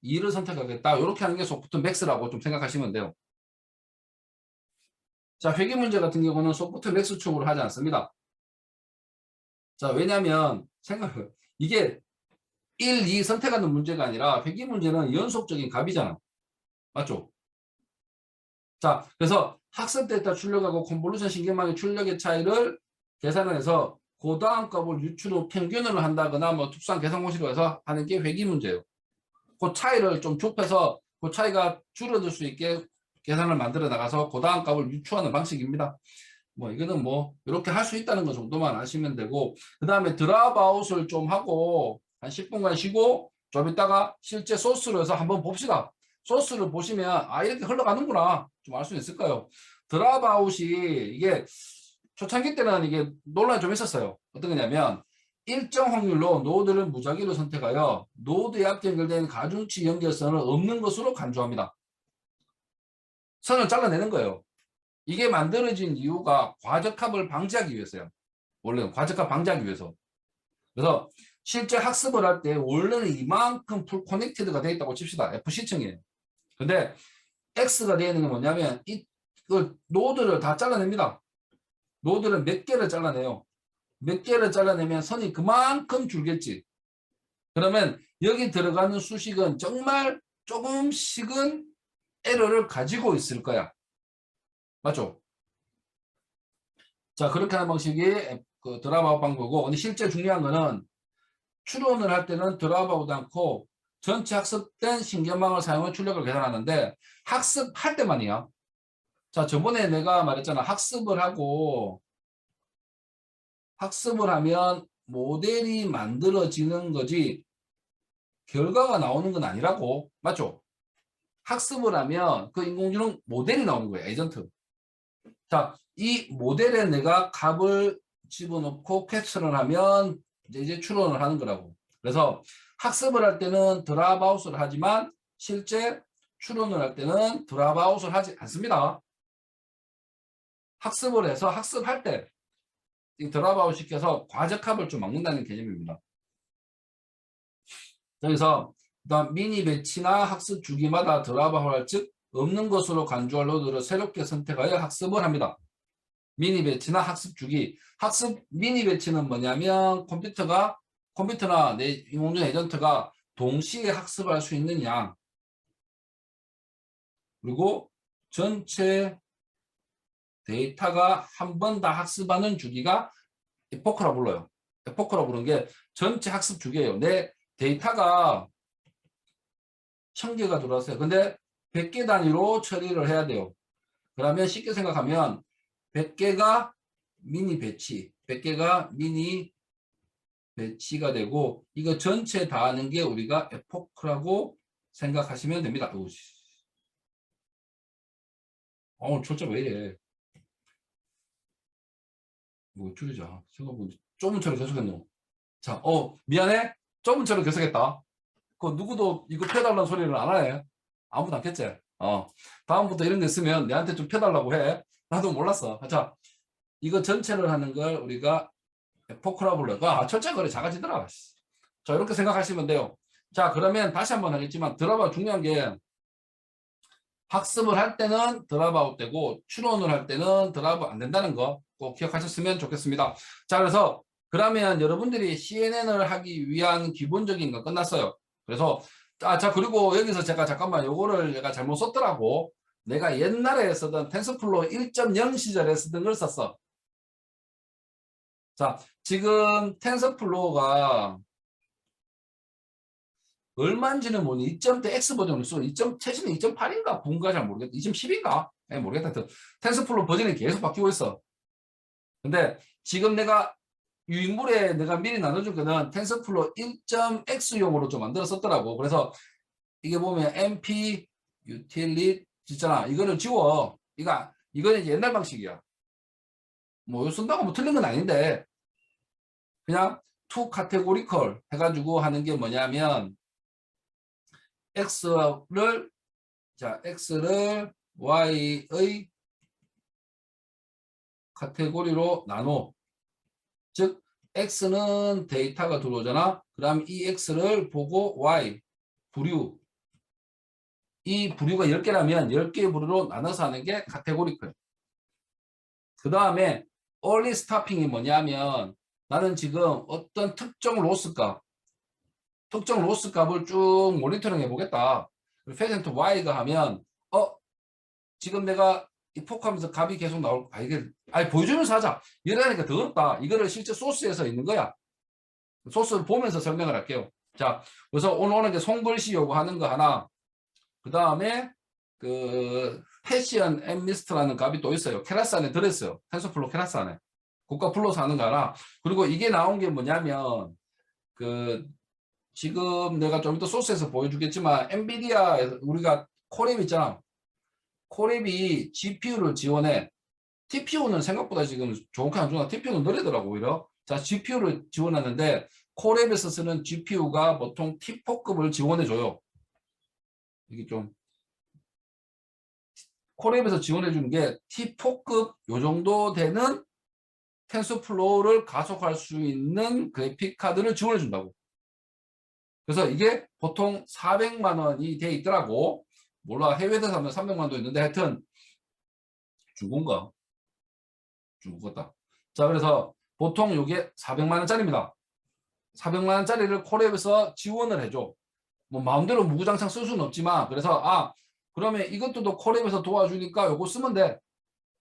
2를 선택하겠다. 이렇게 하는 게 소프트 맥스라고 좀 생각하시면 돼요. 자, 회계 문제 같은 경우는 소프트 맥스 축으로 하지 않습니다. 자, 왜냐면 이게 1, 2 선택하는 문제가 아니라 회계 문제는 연속적인 값이잖아. 맞죠? 자, 그래서 학습 데이터 출력하고 컨볼루션 신경망의 출력의 차이를 계산을 해서 그 다음 값을 유추로 평균을 한다거나 뭐 특수한 계산 공식으로 해서 하는 게 회계 문제예요. 그 차이를 좀 좁혀서 그 차이가 줄어들 수 있게 계산을 만들어 나가서 그 다음 값을 유추하는 방식입니다. 뭐 이거는 뭐 이렇게 할 수 있다는 것 정도만 아시면 되고, 그 다음에 드랍아웃을 좀 하고 한 10분간 쉬고 좀 이따가 실제 소스로 해서 한번 봅시다. 소스를 보시면 이렇게 흘러가는구나 좀 알 수 있을까요? 드랍아웃이 이게 초창기 때는 이게 논란이 좀 있었어요. 어떤 거냐면 일정 확률로 노드를 무작위로 선택하여 노드에 앞 연결된 가중치 연결선을 없는 것으로 간주합니다. 선을 잘라내는 거예요. 이게 만들어진 이유가 과적합을 방지하기 위해서요. 원래는 과적합 방지하기 위해서. 그래서 실제 학습을 할 때 원래는 이만큼 풀 커넥티드가 되어 있다고 칩시다. FC층이에요. 근데 X가 되어 있는 게 뭐냐면 이걸 노드를 다 잘라냅니다. 노드를 몇 개를 잘라내요. 몇 개를 잘라내면 선이 그만큼 줄겠지. 그러면 여기 들어가는 수식은 정말 조금씩은 에러를 가지고 있을 거야. 맞죠? 자, 그렇게 하는 방식이 그 드랍아웃 방법이고, 근데 실제 중요한 거는 추론을 할 때는 드랍아웃 않고 전체 학습된 신경망을 사용해 출력을 계산하는데 학습할 때만이야. 자, 저번에 내가 말했잖아. 학습을 하면 모델이 만들어지는 거지 결과가 나오는 건 아니라고. 맞죠? 학습을 하면 그 인공지능 모델이 나오는 거예요. 에이전트. 자, 이 모델에 내가 값을 집어넣고 캡처를 하면 이제 추론을 하는 거라고. 그래서 학습을 할 때는 드랍아웃을 하지만 실제 추론을 할 때는 드랍아웃을 하지 않습니다. 학습을 해서 학습할 때 드랍아웃 시켜서 과적합을 좀 막는다는 개념입니다. 그래서 미니 배치나 학습 주기마다 드랍아웃 즉 없는 것으로 간주할 노드를 새롭게 선택하여 학습을 합니다. 미니 배치나 학습 주기. 학습 미니 배치는 뭐냐면 컴퓨터나 내 인공지능 에이전트가 동시에 학습할 수 있는 양. 그리고 전체 데이터가 한 번 다 학습하는 주기가 에포크라 불러요. 에포크라 부르는 게 전체 학습 주기예요. 내 데이터가 1000개가 들어왔어요. 근데 100개 단위로 처리를 해야 돼요. 그러면 쉽게 생각하면 100개가 미니 배치, 100개가 미니 배치가 되고 이거 전체 다 하는 게 우리가 에포크라고 생각하시면 됩니다. 오늘 초점 왜 이래? 뭐 줄이자. 생각보다 좁은 차로 계속했노. 자, 미안해. 좁은 차로 계속했다. 그 누구도 이거 펴달라는 소리를 안 해. 아무도 안 켰지. 다음부터 이런 거 있으면 내한테 좀 펴달라고 해. 나도 몰랐어. 자, 이거 전체를 하는 걸 우리가 포크라 불러요. 철제 거리 작아지더라. 자, 이렇게 생각하시면 돼요. 자, 그러면 다시 한번 하겠지만 드랍아웃 중요한 게 학습을 할 때는 드랍아웃 되고 추론을 할 때는 드랍아웃 안 된다는 거 꼭 기억하셨으면 좋겠습니다. 자, 그래서 그러면 여러분들이 CNN을 하기 위한 기본적인 건 끝났어요. 그래서 자, 그리고 여기서 제가 잠깐만 요거를 내가 잘못 썼더라고. 내가 옛날에 쓰던 텐서플로우 1.0 시절에 쓰던 걸 썼어. 자, 지금 텐서플로우가 얼마인지는 모르니 2.대 X 버전을 쓰고 최신은 2.8인가 9인가 잘 모르겠다. 2.10인가? 모르겠다. 텐서플로우 버전이 계속 바뀌고 있어. 근데 지금 내가 유인물에 내가 미리 나눠준 거는 텐서플로우 1.x용으로 좀 만들었었더라고. 그래서 이게 보면 np utility 있잖아. 이거를 지워. 이거는 이제 옛날 방식이야. 뭐 이거 쓴다고 뭐 틀린 건 아닌데 그냥 to categorical 해가지고 하는 게 뭐냐면 x를 y의 카테고리로 나눠. 즉 x는 데이터가 들어오잖아. 그럼 이 x를 보고 y 부류, 이 부류가 10개라면 10개의 부류로 나눠서 하는 게 카테고리컬. 그 다음에 early stopping이 뭐냐면 나는 지금 어떤 특정 로스값 을 쭉 모니터링 해보겠다. 페센트 y가 하면 지금 내가 이 포크하면서 값이 계속 나올 이게 보여주면서 하자. 이러니까 더 어렵다. 이거를 실제 소스에서 있는 거야. 소스를 보면서 설명을 할게요. 자, 그래서 오늘 오는 게 송글씨 요구하는 거 하나. 그 다음에 그 패션 엠미스트라는 값이 또 있어요. 케라스 안에 들어있어요. 텐서플로우 케라스 안에. 국가 불러서 하는 거 하나. 그리고 이게 나온 게 뭐냐면 지금 내가 좀 이따 소스에서 보여주겠지만 엔비디아 우리가 코랩 있잖아. 코랩이 GPU를 지원해. TPU는 생각보다 지금 좋게 안 좋아. TPU는 느리더라고 오히려. 자, GPU를 지원하는데 코랩에서 쓰는 GPU가 보통 T4급을 지원해줘요. 이게 좀 코랩에서 지원해주는 게 T4급 요 정도 되는 텐서플로우를 가속할 수 있는 그래픽 카드를 지원해준다고. 그래서 이게 보통 400만 원이 돼 있더라고. 몰라, 해외에서 사면 300만 원도 있는데 하여튼 중고인가? 중고다. 자, 그래서 보통 이게 400만 원짜리입니다. 400만 원짜리를 콜앱에서 지원을 해줘. 뭐 마음대로 무구장창 쓸 수는 없지만 그래서 그러면 이것도 콜앱에서 도와주니까 요거 쓰면 돼.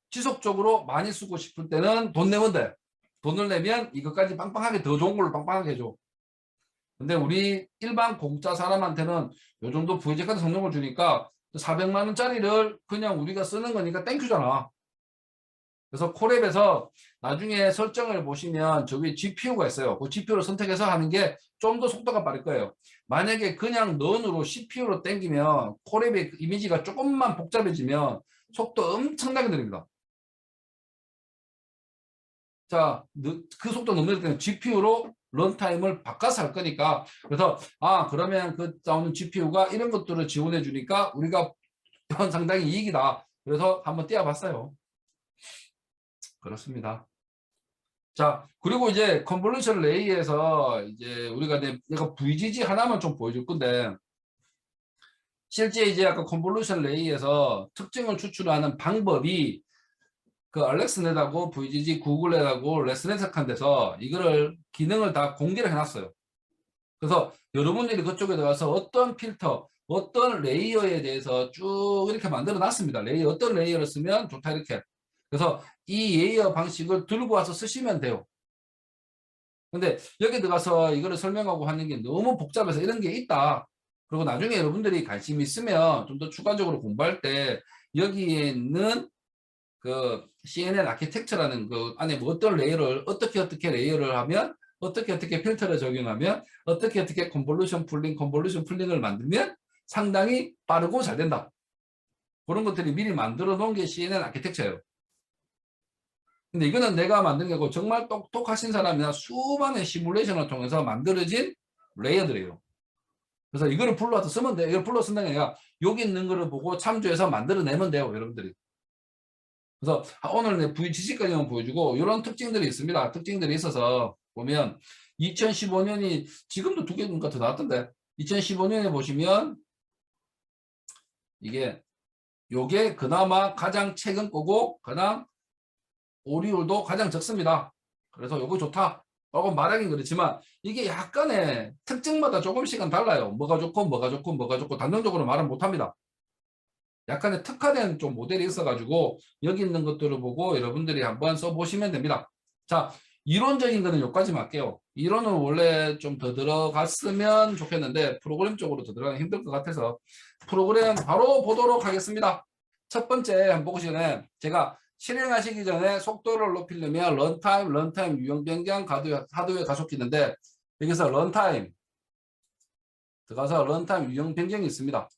지속적으로 많이 쓰고 싶을 때는 돈 내면 돼. 돈을 내면 이것까지 빵빵하게 더 좋은 걸로 빵빵하게 해줘. 근데 우리 일반 공짜 사람한테는 요 정도 VG까지 성능을 주니까 400만 원짜리를 그냥 우리가 쓰는 거니까 땡큐잖아. 그래서 콜앱에서 나중에 설정을 보시면 저기 GPU가 있어요. 그 GPU를 선택해서 하는 게 좀 더 속도가 빠를 거예요. 만약에 그냥 넌으로 CPU로 땡기면 콜앱의 이미지가 조금만 복잡해지면 속도 엄청나게 느립니다. 자, 그 속도 너무 느릴 때는 GPU로 런타임을 바꿔서 할 거니까 그래서 그러면 그 나오는 GPU가 이런 것들을 지원해 주니까 우리가 상당히 이익이다. 그래서 한번 띄워봤어요. 그렇습니다. 자, 그리고 이제 컨볼루션 레이에서 이제 우리가 내가 VGG 하나만 좀 보여줄 건데 실제 이제 아까 컨볼루션 레이에서 특징을 추출하는 방법이 그 알렉스넷하고 VGG, 구글넷하고 레스넷한 데서 이거를 기능을 다 공개를 해놨어요. 그래서 여러분들이 그쪽에 들어가서 어떤 필터, 어떤 레이어에 대해서 쭉 이렇게 만들어 놨습니다. 어떤 레이어를 쓰면 좋다 이렇게. 그래서 이 레이어 방식을 들고 와서 쓰시면 돼요. 근데 여기 들어가서 이거를 설명하고 하는 게 너무 복잡해서 이런 게 있다. 그리고 나중에 여러분들이 관심 있으면 좀 더 추가적으로 공부할 때 여기에 있는 그 CNN 아키텍처라는 그 안에 뭐 어떤 레이어를 어떻게 레이어를 하면 어떻게 필터를 적용하면 어떻게 컨볼루션 풀링을 만들면 상당히 빠르고 잘 된다. 그런 것들이 미리 만들어 놓은 게 CNN 아키텍처예요. 근데 이거는 내가 만든 게고 정말 똑똑하신 사람이나 수많은 시뮬레이션을 통해서 만들어진 레이어들이에요. 그래서 이거를 불러와서 쓰면 돼. 이걸 불러 쓴다는 게 아니라 여기 있는 거를 보고 참조해서 만들어내면 돼요, 여러분들이. 그래서 오늘 내 지식까지만 보여주고 이런 특징들이 있습니다. 특징들이 있어서 보면 2015년이 지금도 두 개인가 더 나왔던데 2015년에 보시면 이게 요게 그나마 가장 최근 거고 그다음 오류율도 가장 적습니다. 그래서 요거 좋다. 라고 말하긴 그렇지만 이게 약간의 특징마다 조금씩은 달라요. 뭐가 좋고 뭐가 좋고 뭐가 좋고 단정적으로 말은 못합니다. 약간의 특화된 좀 모델이 있어가지고 여기 있는 것들을 보고 여러분들이 한번 써보시면 됩니다. 자, 이론적인 거는 여기까지만 할게요. 이론은 원래 좀 더 들어갔으면 좋겠는데 프로그램 쪽으로 더 들어가기 힘들 것 같아서 프로그램 바로 보도록 하겠습니다. 첫 번째 한번 보기 전에 제가 실행하시기 전에 속도를 높이려면 런타임 유형 변경, 하드웨어 가속기인데 여기서 런타임 들어가서 런타임 유형 변경이 있습니다.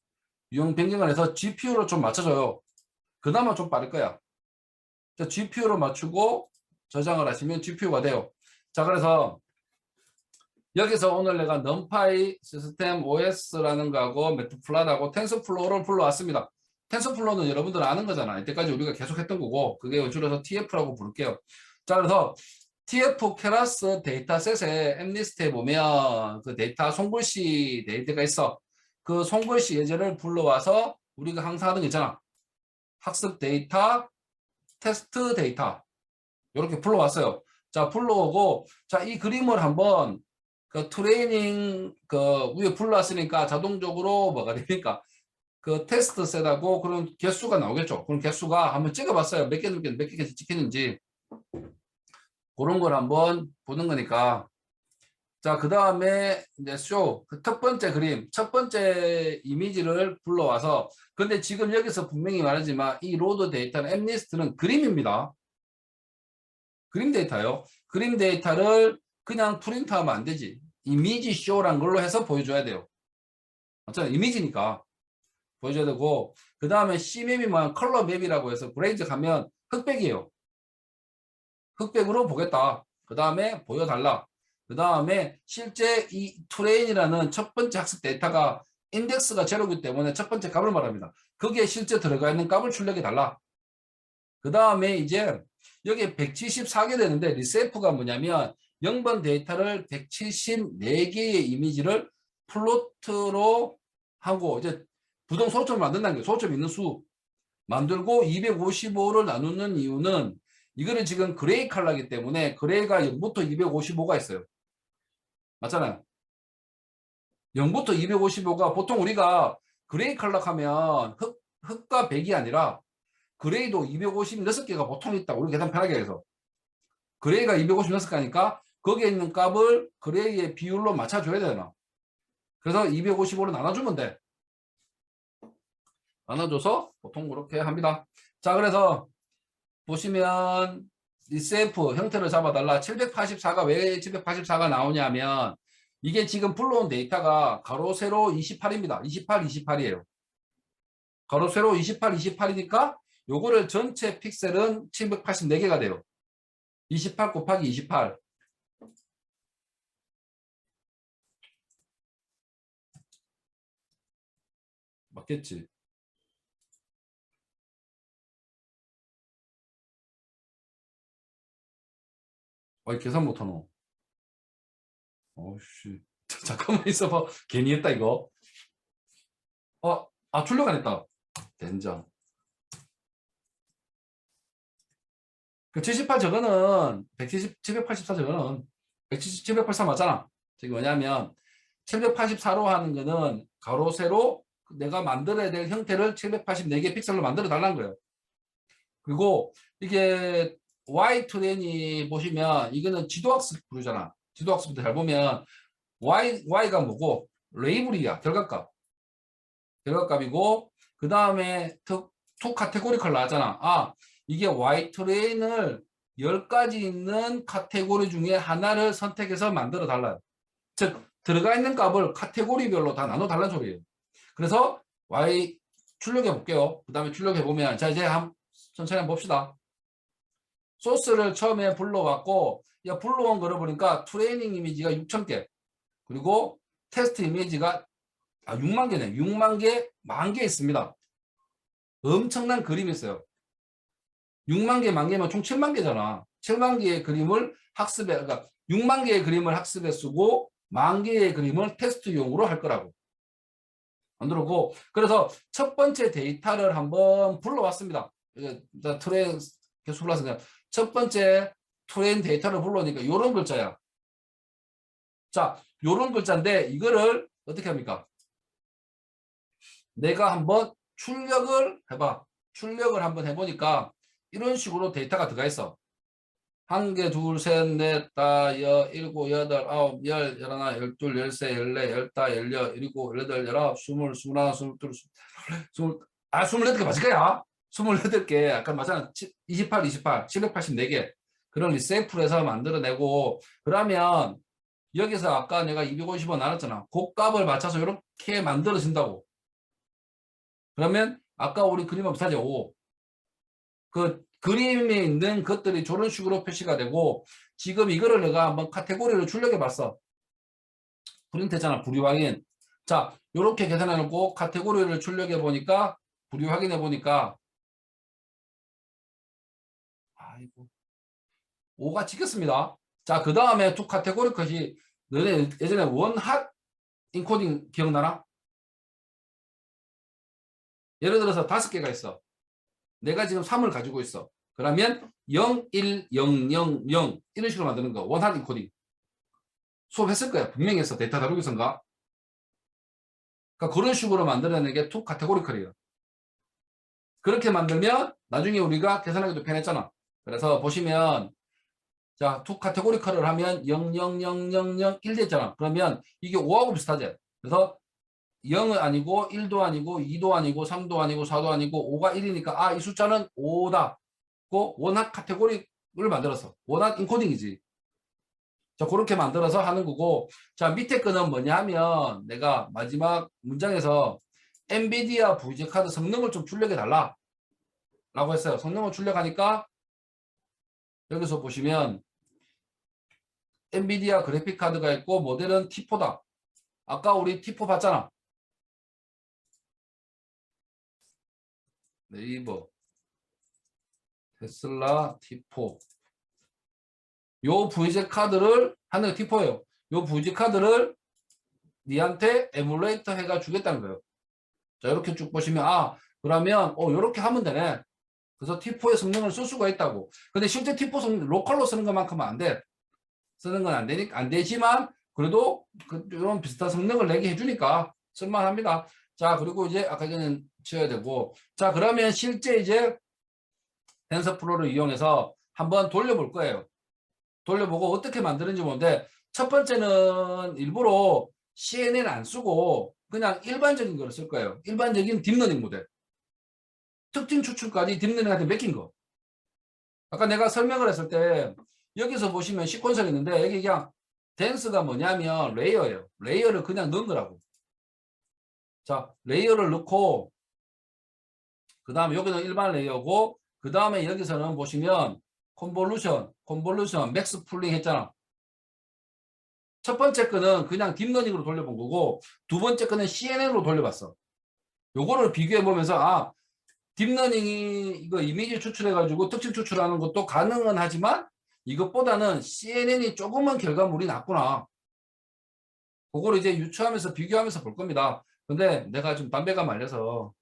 유형 변경을 해서 GPU로 좀 맞춰줘요. 그나마 좀 빠를 거야. 자, GPU로 맞추고 저장을 하시면 GPU가 돼요. 자, 그래서 여기서 오늘 내가 numpy 시스템 OS라는 거하고 매트플랫하고 텐서플로우를 불러왔습니다. 텐서플로우는 여러분들 아는 거잖아. 이때까지 우리가 계속 했던 거고 그게 줄여서 TF라고 부를게요. 자, 그래서 TF 케라스 데이터셋에 엠리스트에 보면 그 데이터 손글씨 데이터가 있어. 그 손글씨 예제를 불러와서 우리가 항상 하는 거 있잖아. 학습 데이터, 테스트 데이터 이렇게 불러왔어요. 자, 불러오고 자, 이 그림을 한번 그 트레이닝 그 위에 불러왔으니까 자동적으로 뭐가 되니까 그 테스트 셋하고 그런 개수가 나오겠죠. 그럼 개수가 한번 찍어봤어요. 몇 개씩 찍히는지 그런 걸 한번 보는 거니까. 자, 그 다음에 이제 그 첫 번째 그림, 첫 번째 이미지를 불러와서 근데 지금 여기서 분명히 말하지만 이 로드 데이터는 엠리스트는 그림입니다. 그림 데이터요. 그림 데이터를 그냥 프린트하면 안 되지. 이미지 쇼란 걸로 해서 보여줘야 돼요. 맞잖아요. 이미지니까 보여줘야 되고 그 다음에 C맵이 뭐야? 컬러 맵이라고 해서 브레이즈 가면 흑백이에요. 흑백으로 보겠다. 그 다음에 보여달라. 그 다음에 실제 이 트레인이라는 첫 번째 학습 데이터가 인덱스가 제로이기 때문에 첫 번째 값을 말합니다. 거기에 실제 들어가 있는 값을 출력해 달라. 그 다음에 이제 여기 174개 되는데 리세프가 뭐냐면 0번 데이터를 174개의 이미지를 플로트로 하고 이제 부동 소점을 만든다는 거예요. 소점 있는 수 만들고 255를 나누는 이유는 이거는 지금 그레이 컬러이기 때문에 그레이가 0부터 255가 있어요. 맞잖아요. 0부터 255가 보통 우리가 그레이 컬러 하면 흑과 백이 아니라 그레이도 256개가 보통 있다고 우리 계산 편하게 해서 그레이가 256개니까 거기에 있는 값을 그레이의 비율로 맞춰줘야 되나. 그래서 255로 나눠주면 돼. 나눠줘서 보통 그렇게 합니다. 자, 그래서 보시면 리세프 형태를 잡아달라. 784가 왜 784가 나오냐면 이게 지금 불러온 데이터가 가로 세로 28입니다. 28, 28이에요. 가로 세로 28, 28이니까 요거를 전체 픽셀은 784개가 돼요. 28 곱하기 28. 맞겠지? 어이 계산 못하노. 어씨 잠깐만 있어봐. 괜히 했다 이거. 출력 안 했다. 된장. 그 78 저거는 170, 784 저거는 170, 784 맞잖아. 저기 뭐냐면 784로 하는 거는 가로 세로 내가 만들어야 될 형태를 784개 픽셀로 만들어 달라는 거예요. 그리고 이게 Y 트레인이 보시면 이거는 지도학습 부르잖아. 지도학습도 잘 보면 Y가 뭐고 레이블이야. 결과값. 결과값이고 그 다음에 투 카테고리컬 나왔잖아. 이게 Y 트레인을 10가지 있는 카테고리 중에 하나를 선택해서 만들어 달라요. 즉 들어가 있는 값을 카테고리별로 다 나눠 달라는 소리예요. 그래서 Y 출력해 볼게요. 그 다음에 출력해 보면 자 이제 천천히 한번 봅시다. 소스를 처음에 불러왔고 불러온 거를 보니까 트레이닝 이미지가 6,000개 그리고 테스트 이미지가 아, 6만 개네. 6만 개, 만 개 있습니다. 엄청난 그림이 있어요. 6만 개, 만 개면 총 7만 개잖아. 7만 개의 그림을 학습에, 그러니까 6만 개의 그림을 학습에 쓰고 만 개의 그림을 테스트용으로 할 거라고. 만들고 그래서 첫 번째 데이터를 한번 불러왔습니다. 트레인 계속 불렀으니까 첫 번째 트레인 데이터를 불러오니까 이런 글자야. 자, 요런 글자인데 이거를 어떻게 합니까? 내가 한번 출력을 해봐. 출력을 한번 해보니까 이런 식으로 데이터가 들어가 있어. 한 개, 둘, 셋, 넷, 다, 일곱, 여덟, 아홉, 열, 열하나, 열둘, 열세, 열네, 열다, 열여, 일곱, 여덟, 열아홉, 스물, 스물하나, 스물둘, 스물, 아, 24개 맞을 거야? 28개. 아까 맞잖아. 28, 28, 784개. 그런 리샘플해서 만들어내고, 그러면 여기서 아까 내가 250원 나눴잖아. 그 값을 맞춰서 이렇게 만들어진다고. 그러면 아까 우리 그림 없사지 5. 그 그림에 있는 것들이 저런 식으로 표시가 되고 지금 이거를 내가 한번 카테고리로 출력해 봤어. 프린트했잖아. 불이 확인. 자, 이렇게 계산해 놓고 카테고리를 출력해 보니까 불이 확인해 보니까 아이고 5가 찍혔습니다. 자, 그 다음에 두 카테고리 컷이 너네 예전에 원핫 인코딩 기억나나? 예를 들어서 5개가 있어. 내가 지금 3을 가지고 있어. 그러면 0, 1, 0, 0, 0 이런 식으로 만드는 거. 원핫 인코딩. 수업했을 거야. 분명히 했어. 데이터 다루기선가. 그러니까 그런 식으로 만들어내는 게 투 카테고리컬이에요. 그렇게 만들면 나중에 우리가 계산하기도 편했잖아. 그래서 보시면 자, 투 카테고리컬을 하면 0, 0, 0, 0, 0, 1 됐잖아. 그러면 이게 5하고 비슷하지. 그래서 0은 아니고 1도 아니고 2도 아니고 3도 아니고 4도 아니고 5가 1이니까 아, 이 숫자는 5다. 그 원핫 카테고리를 만들었어. 원핫 인코딩이지. 자, 그렇게 만들어서 하는 거고. 자, 밑에 거는 뭐냐 하면 내가 마지막 문장에서 엔비디아 VG 카드 성능을 좀 출력해 달라. 라고 했어요. 성능을 출력하니까 여기서 보시면 엔비디아 그래픽 카드가 있고 모델은 T4다. 아까 우리 T4 봤잖아. 네이버, 테슬라 T4. 요 VG 카드를 하는 T4예요. 요 VG 카드를 니한테 에뮬레이터 해가 주겠다는 거예요. 자, 이렇게 쭉 보시면 아, 그러면 이렇게 하면 되네. 그래서 T4의 성능을 쓸 수가 있다고. 근데 실제 T4 성능 로컬로 쓰는 것만큼은 안 돼. 쓰는 건 안 되니까 안 되지만 그래도 이런 비슷한 성능을 내게 해주니까 쓸만합니다. 자, 그리고 이제 아까 전에 지어야 되고 자, 그러면 실제 이제 텐서플로우를 이용해서 한번 돌려볼 거예요. 돌려보고 어떻게 만드는지 보는데 첫 번째는 일부러 CNN 안 쓰고 그냥 일반적인 걸 쓸 거예요. 일반적인 딥러닝 모델. 특징 추출까지 딥러닝한테 맡긴 거. 아까 내가 설명을 했을 때 여기서 보시면 시퀀서가 있는데 여기 그냥 댄스가 뭐냐면 레이어예요. 레이어를 그냥 넣은 거라고. 자, 레이어를 넣고 그 다음에 여기는 일반 레이어고 그 다음에 여기서는 보시면 컨볼루션, 맥스 풀링 했잖아. 첫 번째 거는 그냥 딥러닝으로 돌려본 거고 두 번째 거는 CNN으로 돌려봤어. 요거를 비교해 보면서 아, 딥러닝이 이거 이미지 추출해가지고 특징 추출하는 것도 가능은 하지만 이것보다는 CNN이 조금은 결과물이 낮구나. 그거를 이제 유추하면서 비교하면서 볼 겁니다. 근데 내가 좀 담배가 말려서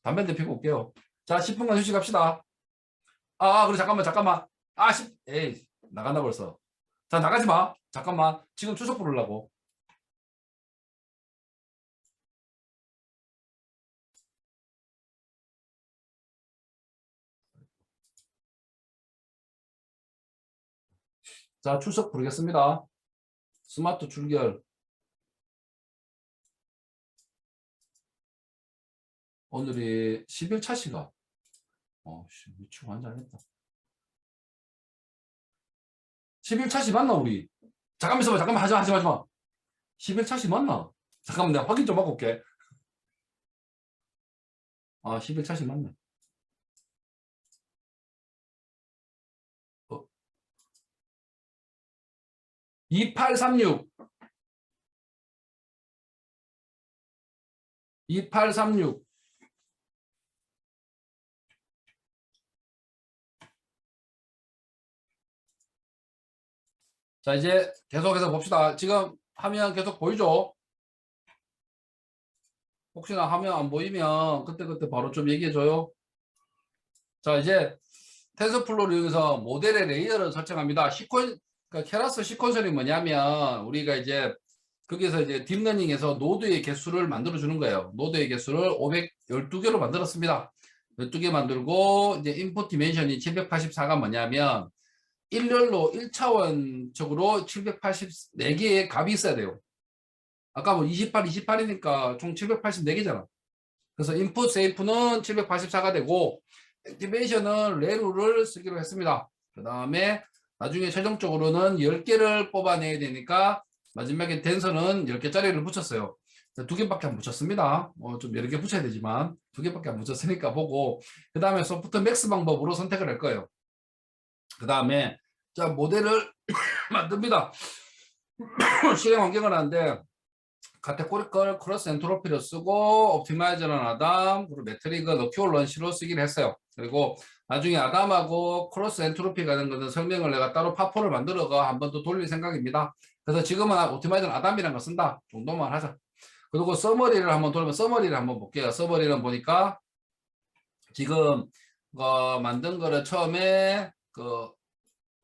담배 한 대 피고 올게요. 자, 10분간 휴식합시다. 그래, 잠깐만. 에이, 나간다 벌써. 자, 나가지 마. 잠깐만. 지금 추석 부르려고. 자, 추석 부르겠습니다. 스마트 출결. 오늘이 10일 차시가. 미치고 환장했다. 10일 차시 맞나, 우리? 잠깐만 있어봐. 잠깐만 하지 마. 10일 차시 맞나? 잠깐만 내가 확인 좀 하고 올게. 10일 차시 맞네. 2836. 2836. 자, 이제 계속해서 봅시다. 지금 화면 계속 보이죠? 혹시나 화면 안 보이면 그때그때 바로 좀 얘기해줘요. 자, 이제 텐서플로우를 이용해서 모델의 레이어를 설정합니다. 그러니까 케라스 시퀀설이 뭐냐면 우리가 이제 거기서 이제 딥러닝에서 노드의 개수를 만들어 주는 거예요. 노드의 개수를 512개로 만들었습니다. 12개 만들고 이제 인풋 디멘션이 784가 뭐냐면 일렬로 1차원적으로 784개의 값이 있어야 돼요. 아까 뭐 28, 28이니까 총 784개잖아. 그래서 인풋 세이프는 784가 되고 액티베이션은 레루를 쓰기로 했습니다. 그 다음에 나중에 최종적으로는 10개를 뽑아내야 되니까 마지막에 댄서는 10개짜리를 붙였어요. 2개밖에 안 붙였습니다. 좀 여러 개 붙여야 되지만 2개밖에 안 붙였으니까 보고 그 다음에 소프트 맥스 방법으로 선택을 할 거예요. 그 다음에 자 모델을 만듭니다. 실행 환경을 하는데 카테고리컬 크로스 엔트로피를 쓰고 옵티마이저는 아담 그리고 매트릭은 어큐얼 런시로 쓰기로 했어요. 그리고 나중에 아담하고 크로스 엔트로피 가는 것은 설명을 내가 따로 파포를 만들어가 한 번 더 돌릴 생각입니다. 그래서 지금은 옵티마이저는 아담이라는 거 쓴다 정도만 하자. 그리고 서머리를 한번 돌면 서머리를 한번 볼게요. 서머리는 보니까 지금 만든 거를 처음에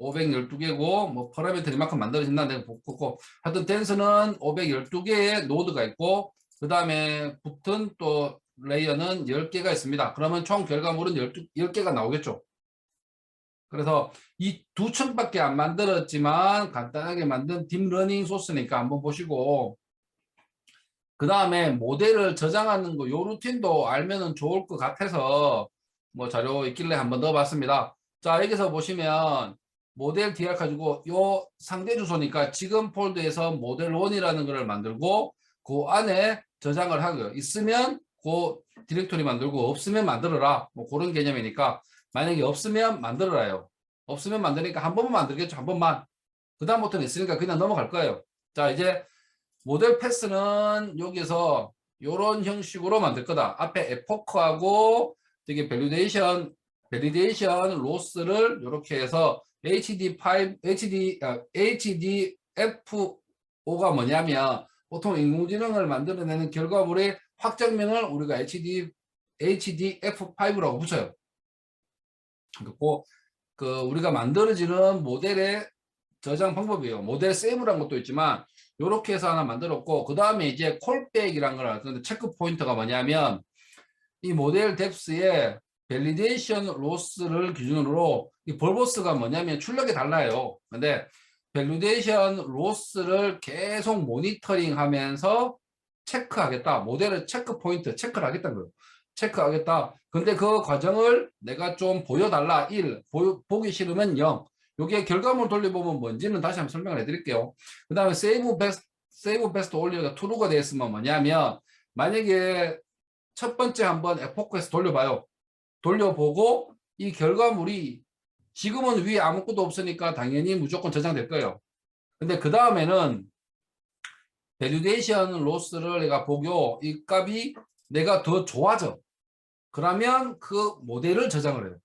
512개고 뭐 파라미터 이만큼 만들어진다 내가 보고 하여튼 댄스는 512개의 노드가 있고 그 다음에 붙은 또 레이어는 10개가 있습니다. 그러면 총 결과물은 10개가 나오겠죠. 그래서 이 두 층밖에 안 만들었지만 간단하게 만든 딥러닝 소스니까 한번 보시고 그 다음에 모델을 저장하는 거 요 루틴도 알면은 좋을 것 같아서 뭐 자료 있길래 한번 넣어봤습니다. 자 여기서 보시면 모델 DR 가지고 요 상대 주소니까 지금 폴더에서 모델 1이라는 것을 만들고 그 안에 저장을 하고요. 있으면 그 디렉토리 만들고 없으면 만들어라. 뭐 그런 개념이니까 만약에 없으면 만들어라요. 없으면 만드니까 한 번만 만들겠죠. 한 번만. 그 다음부터는 있으니까 그냥 넘어갈 거예요. 자 이제 모델 패스는 여기서 이런 형식으로 만들 거다. 앞에 에포크하고 되게 밸리데이션 로스를 이렇게 해서 HDF5가 뭐냐면 보통 인공지능을 만들어내는 결과물의 확장명을 우리가 HDF5라고 붙여요. 그리고 우리가 만들어지는 모델의 저장 방법이에요. 모델 세이브라는 것도 있지만 이렇게 해서 하나 만들었고 그 다음에 이제 콜백이라는 걸 하는데 체크 포인트가 뭐냐면 이 모델 뎁스의 밸리데이션 로스를 기준으로 이 벌보스가 뭐냐면 출력이 달라요. 근데 밸리데이션 로스를 계속 모니터링 하면서 체크하겠다. 모델을 체크 포인트 체크를 하겠다는 거예요. 체크하겠다. 근데 그 과정을 내가 좀 보여달라. 1. 보기 싫으면 0. 요게 결과물 돌려보면 뭔지는 다시 한번 설명을 해드릴게요. 그 다음에 세이브 베스트 올리가 true가 되어 있으면 뭐냐면 만약에 첫 번째 한번 에포크에서 돌려봐요. 돌려보고 이 결과물이 지금은 위에 아무것도 없으니까 당연히 무조건 저장될 거예요. 근데 그 다음에는 밸리데이션 로스를 내가 보고 이 값이 내가 더 좋아져. 그러면 그 모델을 저장을 해요.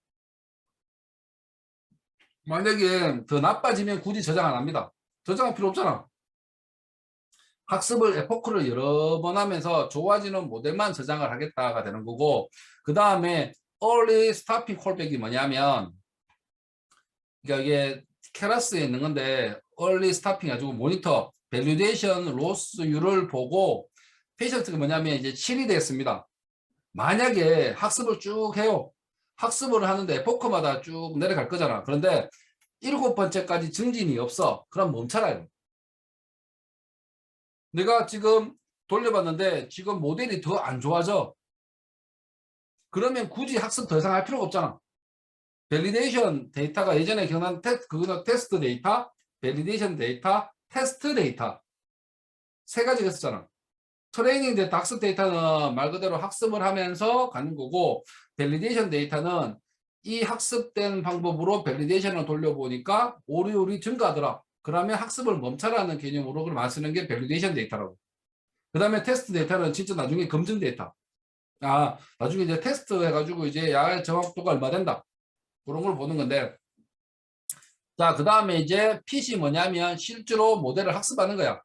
만약에 더 나빠지면 굳이 저장 안 합니다. 저장할 필요 없잖아. 학습을 에포크를 여러 번 하면서 좋아지는 모델만 저장을 하겠다가 되는 거고 그 다음에 early stopping callback이 뭐냐면 그러니까 이게 케라스에 있는 건데 early stopping 가지고 모니터 밸리데이션 로스율을 보고 페이션트가 뭐냐면 이제 7이 됐습니다. 만약에 학습을 쭉 해요. 학습을 하는데 에포크마다 쭉 내려갈 거잖아. 그런데 7번째까지 증진이 없어. 그럼 멈춰라요. 내가 지금 돌려봤는데 지금 모델이 더 안 좋아져. 그러면 굳이 학습 더 이상 할 필요가 없잖아. 밸리데이션 데이터가 예전에 기억나는 그거는 테스트 데이터, 밸리데이션 데이터, 테스트 데이터 세 가지가 있었잖아. 트레이닝 데이터, 학습 데이터는 말 그대로 학습을 하면서 가는 거고 밸리데이션 데이터는 이 학습된 방법으로 밸리데이션을 돌려보니까 오류율이 증가하더라. 그러면 학습을 멈춰라는 개념으로 그걸 쓰는 게 밸리데이션 데이터라고. 그 다음에 테스트 데이터는 진짜 나중에 검증 데이터. 아, 나중에 이제 테스트 해가지고 이제 야의 정확도가 얼마 된다. 그런 걸 보는 건데. 자, 그 다음에 이제 핏이 뭐냐면 실제로 모델을 학습하는 거야.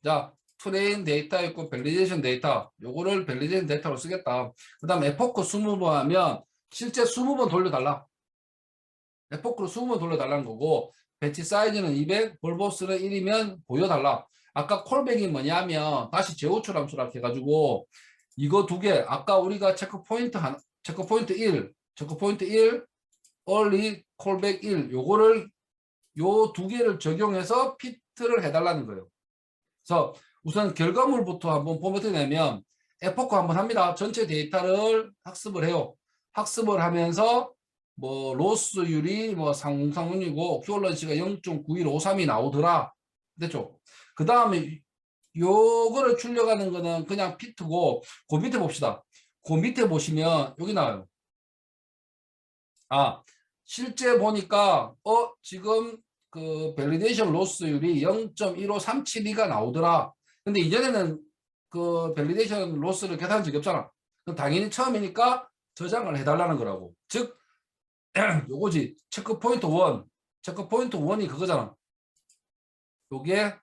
자, 트레인 데이터 있고 밸리데이션 데이터. 요거를 밸리데이션 데이터로 쓰겠다. 그 다음에 에포크 20번 하면 실제 20번 돌려달라. 에포크로 20번 돌려달라는 거고, 배치 사이즈는 200, 볼보스는 1이면 보여달라. 아까 콜백이 뭐냐면 다시 제호출 함수라 해가지고 이거 두 개, 아까 우리가 체크포인트 1, 체크포인트 1, early 콜백 1, 요거를 요 두 개를 적용해서 피트를 해달라는 거예요. 그래서 우선 결과물부터 한번 포맷을 내면 에포크 한번 합니다. 전체 데이터를 학습을 해요. 학습을 하면서 뭐 로스율이 뭐 상승률이고 큐얼런시가 0.9153이 나오더라. 됐죠? 그 다음에 요거를 출력하는 거는 그냥 피트고, 그 밑에 봅시다. 그 밑에 보시면 여기 나와요. 아, 실제 보니까 지금 그 밸리데이션 로스율이 0.15372가 나오더라. 근데 이전에는 그 밸리데이션 로스를 계산한 적이 없잖아. 그럼 당연히 처음이니까 저장을 해달라는 거라고. 즉 요거지. 체크포인트 1. 체크포인트 1이 그거잖아. 요게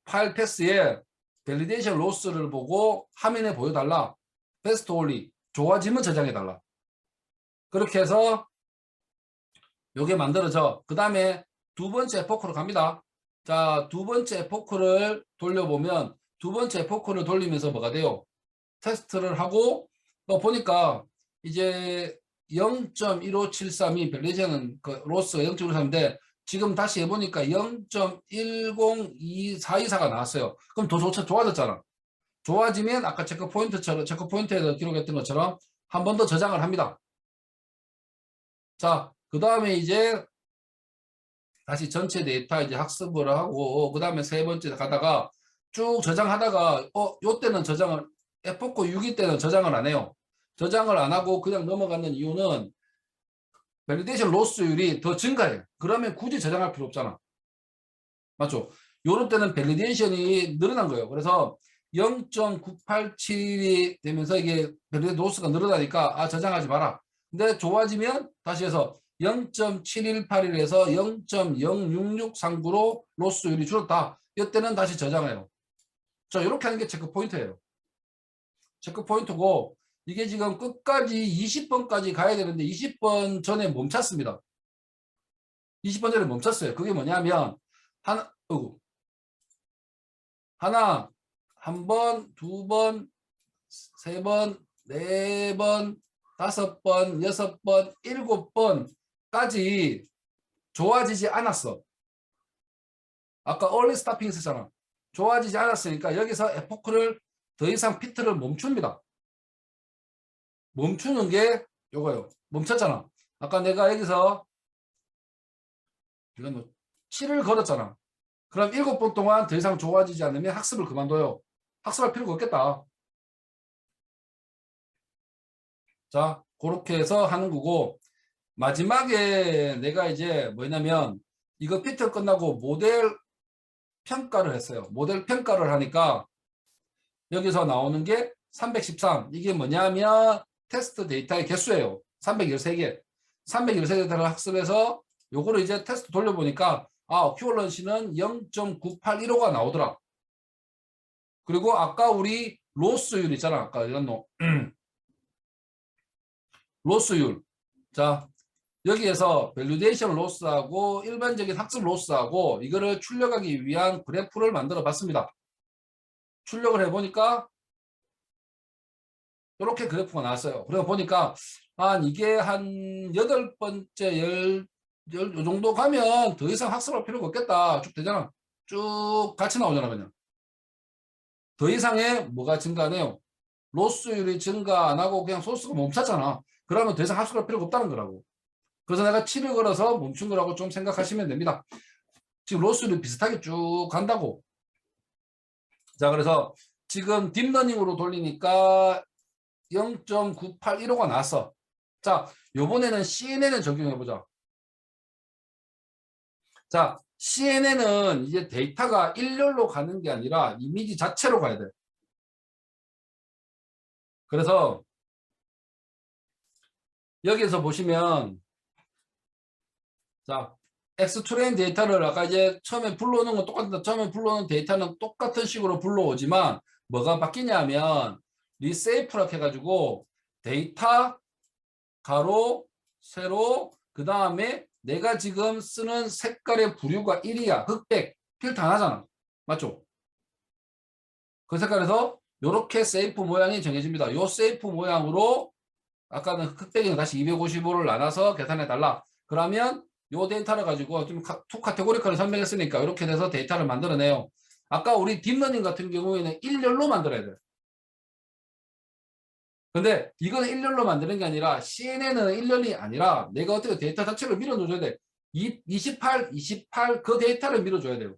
파일 패스에 밸리데이션 로스를 보고 화면에 보여달라. 베스트 올리. 좋아지면 저장해달라. 그렇게 해서 요게 만들어져. 그 다음에 두 번째 에포크로 갑니다. 자, 두 번째 에포크를 돌려보면 두 번째 에포크를 돌리면서 뭐가 돼요? 테스트를 하고 보니까 이제 0.1573이 밸리데이션은 그 로스가 0.153인데 지금 다시 해보니까 0.102424가 나왔어요. 그럼 더 좋아졌잖아. 좋아지면 아까 체크포인트에서 기록했던 것처럼 한 번 더 저장을 합니다. 자, 그 다음에 이제 다시 전체 데이터 이제 학습을 하고 그 다음에 세 번째 가다가 쭉 저장하다가 요때는 저장을 에포크 6일 때는 저장을 안 해요. 저장을 안 하고 그냥 넘어가는 이유는 밸리데이션 로스율이 더 증가해요. 그러면 굳이 저장할 필요 없잖아. 맞죠? 요런 때는 밸리데이션이 늘어난 거예요. 그래서 0.987이 되면서 이게 밸리데이션 로스가 늘어나니까 저장하지 마라. 근데 좋아지면 다시 해서 0.7181에서 0.06639로 로스율이 줄었다. 이때는 다시 저장해요. 자, 이렇게 하는 게 체크 포인트예요. 체크 포인트고 이게 지금 끝까지 20번까지 가야 되는데 20번 전에 멈췄습니다. 20번 전에 멈췄어요. 그게 뭐냐면 하나, 한 번, 두 번, 세 번, 네 번, 다섯 번, 여섯 번, 일곱 번까지 좋아지지 않았어. 아까 early stopping 했잖아. 좋아지지 않았으니까 여기서 에포크를 더 이상 피트를 멈춥니다. 멈추는 게 요거요. 멈췄잖아. 아까 내가 여기서 이건 뭐 7을 걸었잖아. 그럼 7번 동안 더 이상 좋아지지 않으면 학습을 그만둬요. 학습할 필요가 없겠다. 자, 그렇게 해서 하는 거고, 마지막에 내가 이제 뭐냐면 이거 피트 끝나고 모델 평가를 했어요. 모델 평가를 하니까 여기서 나오는 게 313. 이게 뭐냐면 테스트 데이터의 개수예요. 313개. 313개를 학습해서 요거를 이제 테스트 돌려보니까 큐얼런시는 0.9815가 나오더라. 그리고 아까 우리 로스율 있잖아. 아까 이런 놈. 로스율. 자, 여기에서 밸리데이션 로스하고 일반적인 학습 로스하고 이거를 출력하기 위한 그래프를 만들어 봤습니다. 출력을 해보니까 이렇게 그래프가 나왔어요. 그래서 보니까 이게 한 8번째, 요 정도 가면 더 이상 학습할 필요가 없겠다. 쭉 되잖아. 쭉 같이 나오잖아, 그냥. 더 이상의 뭐가 증가하네요. 로스율이 증가 안 하고 그냥 소스가 멈췄잖아. 그러면 더 이상 학습할 필요가 없다는 거라고. 그래서 내가 7을 걸어서 멈춘 거라고 좀 생각하시면 됩니다. 지금 로스율이 비슷하게 쭉 간다고. 자, 그래서 지금 딥러닝으로 돌리니까 0.9815가 나왔어. 자, 요번에는 CNN을 적용해보자. 자, CNN은 이제 데이터가 일렬로 가는 게 아니라 이미지 자체로 가야 돼. 그래서 여기에서 보시면 자, 엑스트레인 데이터를 아까 이제 처음에 불러오는 건 똑같은데 처음에 불러오는 데이터는 똑같은 식으로 불러오지만 뭐가 바뀌냐면 리세이프라고 해가지고 데이터 가로 세로 그 다음에 내가 지금 쓰는 색깔의 부류가 1이야. 흑백 필터 안 하잖아. 맞죠? 그 색깔에서 이렇게 세이프 모양이 정해집니다. 이 세이프 모양으로 아까는 흑백이는 다시 255를 나눠서 계산해 달라. 그러면 이 데이터를 가지고 좀 투 카테고리컬을 설명했으니까 이렇게 돼서 데이터를 만들어내요. 아까 우리 딥러닝 같은 경우에는 일렬로 만들어야 돼요. 근데 이거는 일렬로 만드는 게 아니라 CNN은 일렬이 아니라 내가 어떻게 데이터 자체를 밀어줘야 돼. 28, 28 그 데이터를 밀어줘야 돼요.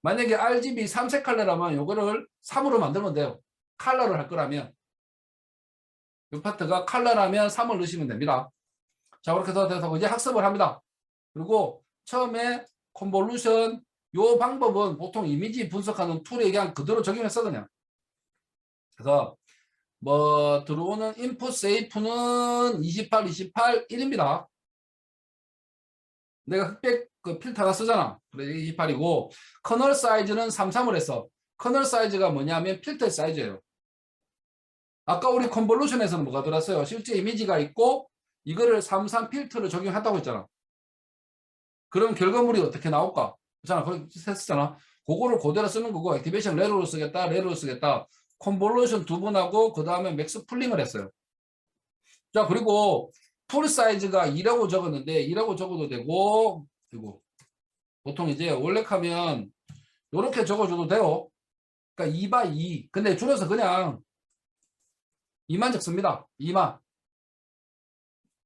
만약에 RGB 3색 컬러라면 이거를 3으로 만들면 돼요. 컬러를 할 거라면. 이 파트가 컬러라면 3을 넣으시면 됩니다. 자, 그렇게 해서 이제 학습을 합니다. 그리고 처음에 컨볼루션 요 방법은 보통 이미지 분석하는 툴에 그냥 그대로 적용했어 그냥. 그래서 뭐 들어오는 인풋 세이프는 28, 28, 1입니다. 내가 흑백 그 필터 하나 쓰잖아. 그래 28이고 커널 사이즈는 33을 했어. 커널 사이즈가 뭐냐면 필터의 사이즈예요. 아까 우리 컨볼루션에서는 뭐가 들었어요? 실제 이미지가 있고 이거를 33 필터를 적용했다고 했잖아. 그럼 결과물이 어떻게 나올까? 그렇잖아. 그렇게 했었잖아. 그거를 그대로 쓰는 거고 액티베이션 레로로 쓰겠다. 레로로 쓰겠다. 컨볼루션 두 번 하고 그 다음에 맥스 풀링을 했어요. 자, 그리고 풀 사이즈가 2라고 적었는데 2라고 적어도 되고 그리고 보통 이제 원래하면 이렇게 적어줘도 돼요. 그러니까 2 x 2. 근데 줄여서 그냥 2만 적습니다. 2만.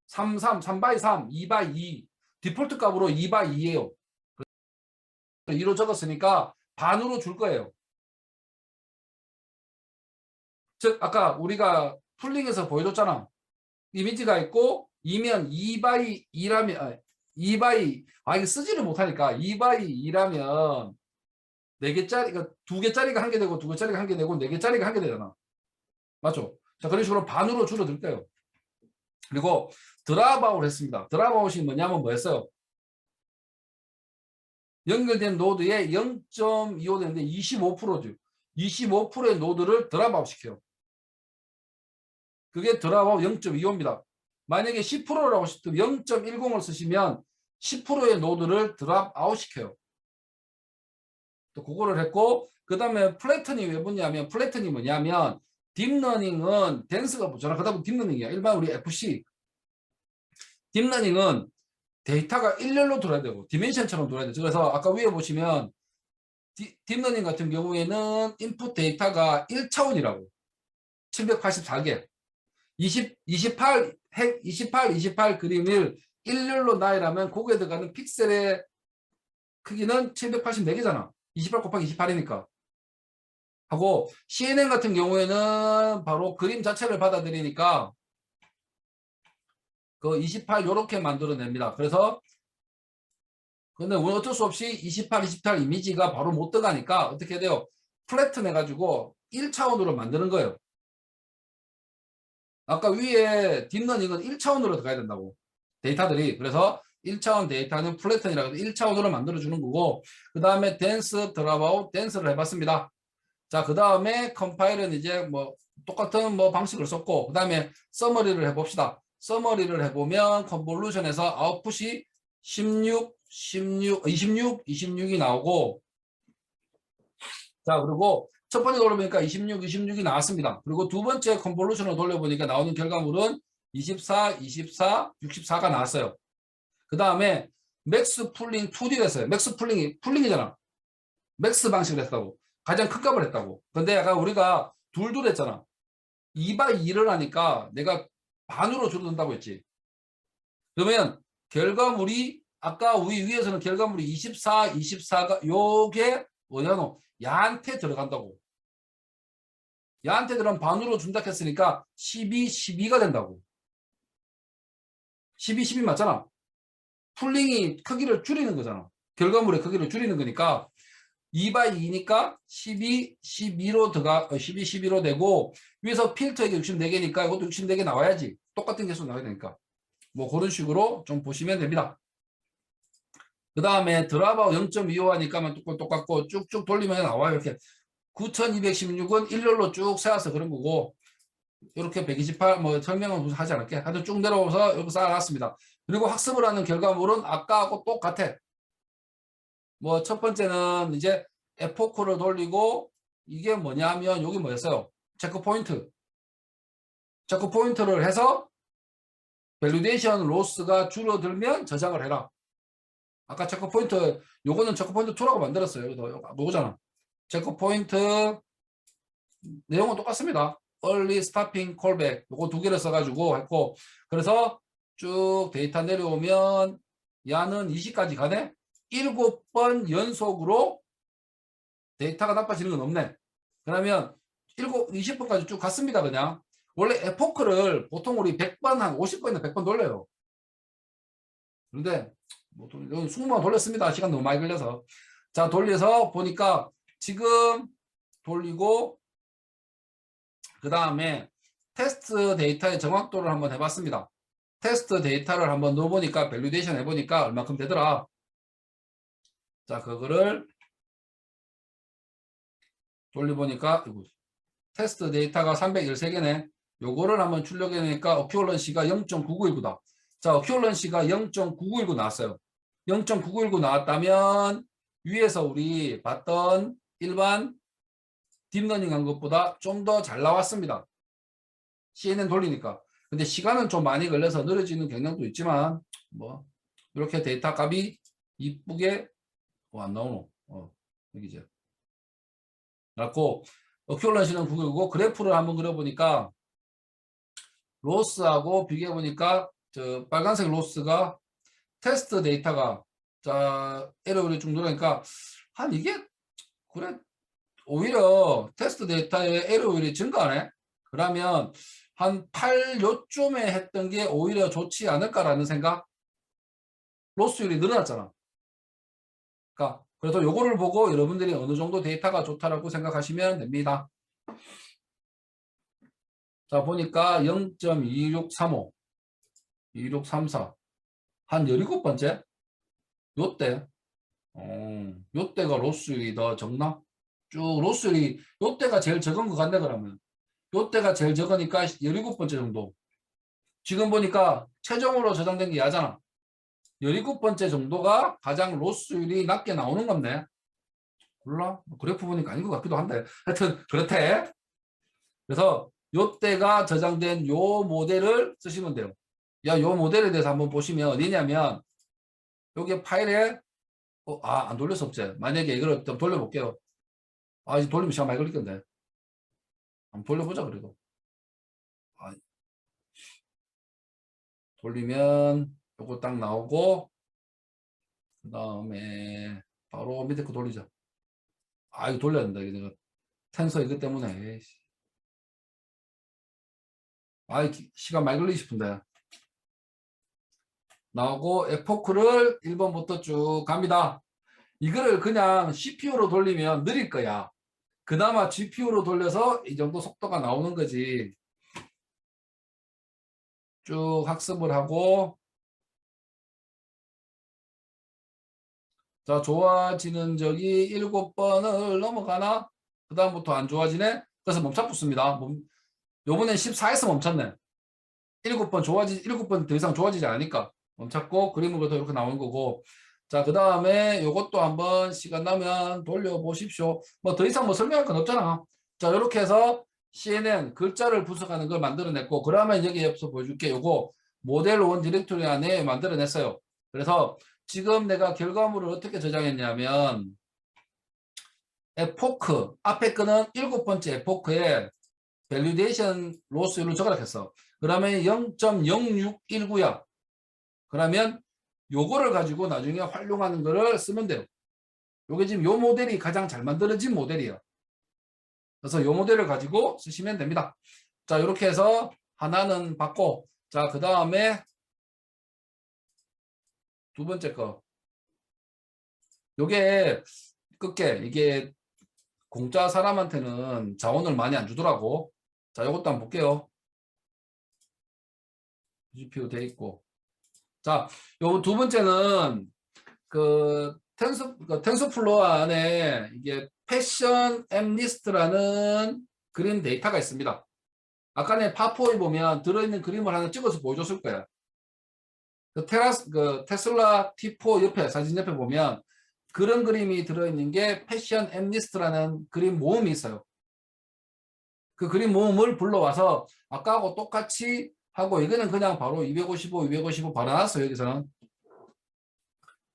3 x 3, 2 x 2. 디폴트 값으로 2 x 2예요. 2로 적었으니까 반으로 줄 거예요. 즉 아까 우리가 풀링에서 보여줬잖아. 이미지가 있고 2면 2 x 2라면 2 x 이거 쓰지를 못하니까 2 x 2라면 4개짜리, 그러니까 2개짜리가 1개 되고 2개짜리가 1개 되고 4개짜리가 1개 되잖아. 맞죠? 자, 그런 식으로 반으로 줄어들 거예요. 그리고 드랍아웃 했습니다. 드랍아웃이 뭐냐면 뭐였어요? 연결된 노드에 0.25 되는데 25%죠. 25%의 노드를 드랍아웃 시켜요. 그게 드랍아웃 0.25입니다. 만약에 10%라고 싶으면 0.10을 쓰시면 10%의 노드를 드랍아웃 시켜요. 또 그거를 했고 그 다음에 플래튼이 왜 붙냐면 플래튼이 뭐냐면 딥러닝은 댄스가 붙잖아. 그 다음에 딥러닝이야. 일반 우리 FC 딥러닝은 데이터가 일렬로 돌아야 되고 디멘션처럼 돌아야 되죠. 그래서 아까 위에 보시면 딥러닝 같은 경우에는 인풋 데이터가 1차원이라고 784개 28 그림을 일렬로 나열하면 거기에 들어가는 픽셀의 크기는 784개잖아. 28 곱하기 28이니까. 하고 CNN 같은 경우에는 바로 그림 자체를 받아들이니까 그 28 요렇게 만들어냅니다. 그래서 근데 어쩔 수 없이 28, 28 이미지가 바로 못 들어가니까 어떻게 돼요? 플래튼 해가지고 1차원으로 만드는 거예요. 아까 위에 딥러닝은 1차원으로 들어가야 된다고. 데이터들이. 그래서 1차원 데이터는 플래튼이라고 해서 1차원으로 만들어주는 거고 그 다음에 댄스, 드랍아웃, 댄스를 해봤습니다. 자, 그 다음에 컴파일은 이제 뭐 똑같은 뭐 방식을 썼고 그 다음에 서머리를 해봅시다. 서머리를 해보면 컨볼루션에서 아웃풋이 16, 26이 나오고 자, 그리고 첫 번째 돌려보니까 26이 나왔습니다. 그리고 두 번째 컨볼루션을 돌려보니까 나오는 결과물은 24, 64, 64가 나왔어요. 그 다음에 맥스 풀링 2D를 했어요. 맥스 풀링이 풀링이잖아. 맥스 방식을 했다고. 가장 큰 값을 했다고. 근데 아까 우리가 둘둘 했잖아. 2 x 2를 하니까 내가 반으로 줄어든다고 했지. 그러면 결과물이 아까 우리 위에서는 결과물이 24, 24가 요게 뭐냐면 야한테 들어간다고. 야한테 들어가면 반으로 준다 했으니까 12, 12가 된다고. 12, 12 맞잖아. 풀링이 크기를 줄이는 거잖아. 결과물의 크기를 줄이는 거니까 2/2니까 12, 12로 들어가, 12, 12로 되고, 위에서 필터에게 64개니까 이것도 64개 나와야지. 똑같은 개수 나와야 되니까. 뭐 그런 식으로 좀 보시면 됩니다. 그 다음에 드랍아웃 0.25 하니까 똑같고 쭉쭉 돌리면 나와요. 이렇게 9216은 일렬로 쭉 세워서 그런 거고, 이렇게 128, 뭐 설명은 하지 않을게. 하여튼 쭉 내려오서 이렇게 쌓아놨습니다. 그리고 학습을 하는 결과물은 아까하고 똑같아. 뭐 첫 번째는 이제 에포크를 돌리고, 이게 뭐냐면 여기 뭐였어요? 체크 포인트. 체크 포인트를 해서 밸리데이션 로스가 줄어들면 저장을 해라. 아까 체크 포인트, 요거는 체크 포인트 2라고 만들었어요. 요거잖아. 체크 포인트 내용은 똑같습니다. early stopping callback 요거 두 개를 써가지고 했고, 그래서 쭉 데이터 내려오면 야는 20까지 가네. 7번 연속으로 데이터가 나빠지는 건 없네. 그러면 20번까지 쭉 갔습니다. 그냥 원래 에포크를 보통 우리 100번 한 50번이나 100번 돌려요. 그런데 뭐 20번 돌렸습니다. 시간 너무 많이 걸려서. 자, 돌려서 보니까 지금 돌리고 그 다음에 테스트 데이터의 정확도를 한번 해봤습니다. 테스트 데이터를 한번 넣어보니까 밸리데이션 해보니까 얼마큼 되더라. 자, 그거를 돌려보니까 테스트 데이터가 313개네. 요거를 한번 출력해내니까 어큐런시가 0.9919다. 자, 어큐런시가 0.9919 나왔어요. 0.9919 나왔다면 위에서 우리 봤던 일반 딥러닝 한 것보다 좀 더 잘 나왔습니다. CNN 돌리니까. 근데 시간은 좀 많이 걸려서 느려지는 경향도 있지만 뭐 이렇게 데이터 값이 이쁘게 안 나오노. 여기죠. 그래갖고 어큐런시는 9이고 그래프를 한번 그려보니까 로스하고 비교해보니까 저 빨간색 로스가 테스트 데이터가 자 에러율이 좀 늘어나니까 한 이게 그래 오히려 테스트 데이터의 에러율이 증가하네. 그러면 한 8 요쯤에 했던 게 오히려 좋지 않을까라는 생각. 로스율이 늘어났잖아. 그러니까 그래서 요거를 보고 여러분들이 어느 정도 데이터가 좋다라고 생각하시면 됩니다. 자, 보니까 0.2635, 2634, 한 17번째? 요때, 요때가 로스율이 더 적나? 쭉 로스율이, 요때가 제일 적은 것 같네, 그러면. 요때가 제일 적으니까 17번째 정도. 지금 보니까 최종으로 저장된 게 야잖아. 17번째 정도가 가장 로스율이 낮게 나오는 건데. 몰라? 그래프 보니까 아닌 것 같기도 한데. 하여튼, 그렇대. 그래서 요때가 저장된 요 모델을 쓰시면 돼요. 야, 요 모델에 대해서 한번 보시면 어디냐면 여기 파일에 안 돌려서 없지. 만약에 이걸 좀 돌려볼게요. 이제 돌리면 시간 많이 걸릴 건데. 한번 돌려보자 그래도. 돌리면 요거 딱 나오고 그 다음에 바로 밑에 거 돌리자. 이거 돌려야 된다. 이거 내가 텐서 이것 때문에. 시간 많이 걸리고 싶은데. 나오고 에포크를 1번부터 쭉 갑니다. 이거를 그냥 CPU로 돌리면 느릴 거야. 그나마 GPU로 돌려서 이 정도 속도가 나오는 거지. 쭉 학습을 하고 자, 좋아지는 적이 7번을 넘어가나? 그 다음부터 안 좋아지네? 그래서 멈춰붙습니다. 요번엔 14에서 멈췄네. 7번 더 이상 좋아지지 않으니까 멈췄고 그림을 그대로 이렇게 나오는 거고. 자, 그 다음에 요것도 한번 시간 나면 돌려보십시오. 뭐 더 이상 뭐 설명할 건 없잖아. 자, 이렇게 해서 CNN 글자를 분석하는 걸 만들어냈고, 그러면 여기 옆에서 보여줄게. 요거 모델 원 디렉토리 안에 만들어냈어요. 그래서 지금 내가 결과물을 어떻게 저장했냐면 에포크 앞에 거는 7번째 에포크에 밸리데이션 로스율을 적어놨겠어. 그러면 0.0619야. 그러면 요거를 가지고 나중에 활용하는 거를 쓰면 돼요. 요게 지금 요 모델이 가장 잘 만들어진 모델이에요. 그래서 요 모델을 가지고 쓰시면 됩니다. 자, 이렇게 해서 하나는 받고, 자, 그 다음에 두 번째 거. 요게 끝게 이게 공짜 사람한테는 자원을 많이 안 주더라고. 자, 이것도 한번 볼게요. GPU 돼 있고. 자, 요 두 번째는 그 텐서플로어 안에 이게 패션 앱리스트라는 그림 데이터가 있습니다. 아까 내 파포에 보면 들어있는 그림을 하나 찍어서 보여줬을 거야. 그 테슬라 T4 옆에 사진 옆에 보면 그런 그림이 들어있는 게 패션 앱리스트라는 그림 모음이 있어요. 그 그림 모음을 불러와서 아까하고 똑같이 하고 이거는 그냥 바로 255 바로 놨어요. 여기서는.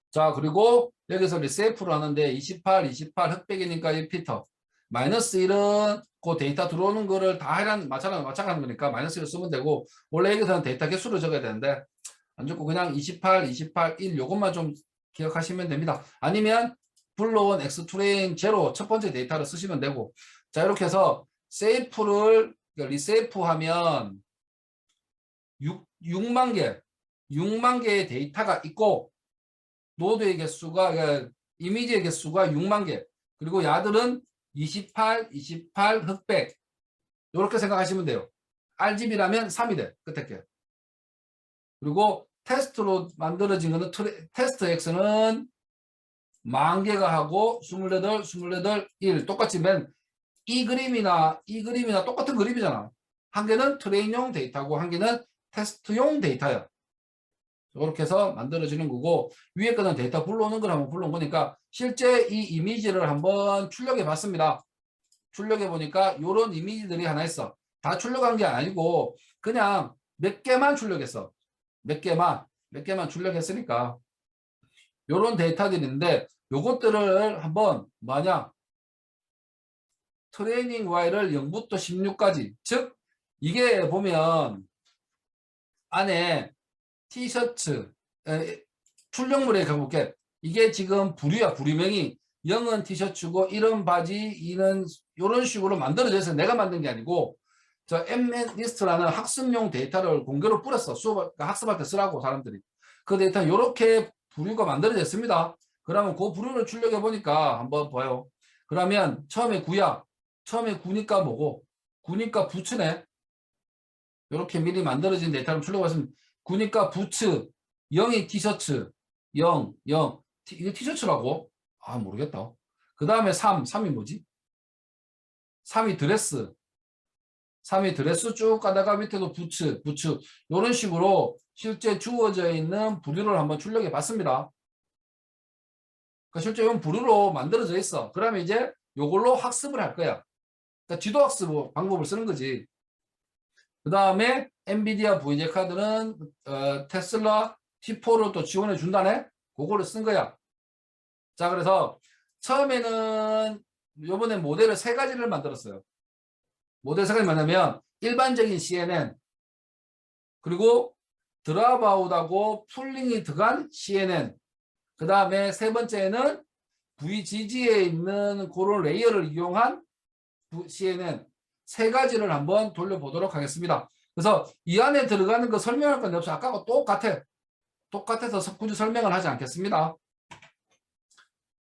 자, 그리고 여기서 리세이프를 하는데 28 흑백이니까 1피터 마이너스 1은 그 데이터 들어오는 거를 다 해란 마찬가지 거니까 마이너스 1을 쓰면 되고 원래 여기서는 데이터 개수를 적어야 되는데 안 적고 그냥 28 1 요것만 좀 기억하시면 됩니다. 아니면 불러온 엑스트레인 제로 첫 번째 데이터를 쓰시면 되고 자 이렇게 해서 세이프를 리세이프 하면 6만 개의 데이터가 있고 노드의 개수가 이미지의 개수가 6만 개 그리고 야들은 28 흑백 이렇게 생각하시면 돼요. RGB라면 3이 돼 끝에 게 그리고 테스트로 만들어진 거는 테스트 X는 10,000개가 하고 28 1 똑같이 이 그림이나 똑같은 그림이잖아. 한 개는 트레인용 데이터고 한 개는 테스트용 데이터야. 이렇게 해서 만들어지는 거고 위에 거는 데이터 불러오는 걸 한번 불러온 거니까 실제 이 이미지를 한번 출력해 봤습니다. 출력해 보니까 이런 이미지들이 하나 있어. 다 출력한 게 아니고 그냥 몇 개만 출력했어. 몇 개만 출력했으니까 이런 데이터들이 있는데 요것들을 한번 만약 트레이닝 Y를 0부터 16까지 즉 이게 보면 안에 티셔츠 출력물에 가볼게. 이게 지금 부류명이 0은 티셔츠고 1은 바지 2는 이런 식으로 만들어져 있어요. 내가 만든 게 아니고 저 엠리스트라는 학습용 데이터를 공개로 뿌렸어. 학습할 때 쓰라고 사람들이. 그 데이터 이렇게 부류가 만들어져 있습니다. 그러면 그 부류를 출력해 보니까 한번 봐요. 그러면 처음에 9야. 처음에 9니까 뭐고? 9니까 부츠네. 이렇게 미리 만들어진 데이터를 출력했으면 9니까 부츠, 0이 티셔츠, 0. 이게 티셔츠라고? 아, 모르겠다. 그 다음에 3이 뭐지? 3이 드레스. 3이 드레스 쭉 가다가 밑에도 부츠. 이런 식으로 실제 주어져 있는 부류를 한번 출력해 봤습니다. 그러니까 실제 이런 부류로 만들어져 있어. 그러면 이제 이걸로 학습을 할 거야. 그러니까 지도 학습 방법을 쓰는 거지. 그 다음에 엔비디아 VJ 카드는 테슬라 T4를 또 지원해 준다네. 그거를 쓴 거야. 자, 그래서 처음에는 요번에 모델을 3가지를 만들었어요. 모델 3가지 만들면 일반적인 CNN 그리고 드랍아웃하고 풀링이 들어간 CNN 그 다음에 세 번째는 VGG에 있는 그런 레이어를 이용한 CNN 3가지를 한번 돌려보도록 하겠습니다. 그래서 이 안에 들어가는 거 설명할 건 없어. 아까하고 똑같아서 굳이 설명을 하지 않겠습니다.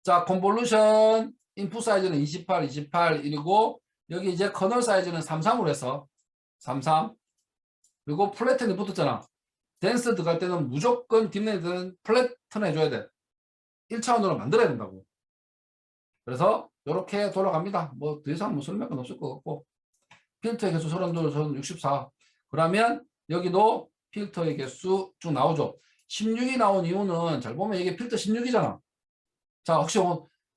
자, 컨볼루션 인풋 사이즈는 28 1이고 여기 이제 커널 사이즈는 33으로 해서 33 그리고 플래튼이 붙었잖아. 댄스 들어갈 때는 무조건 딥레이드는 플래튼 해줘야 돼. 1차원으로 만들어야 된다고. 그래서 이렇게 돌아갑니다. 뭐 더 이상 설명은 없을 것 같고 필터의 개수 32, 64 그러면 여기도 필터의 개수 쭉 나오죠. 16이 나온 이유는 잘 보면 이게 필터 16이잖아. 자, 혹시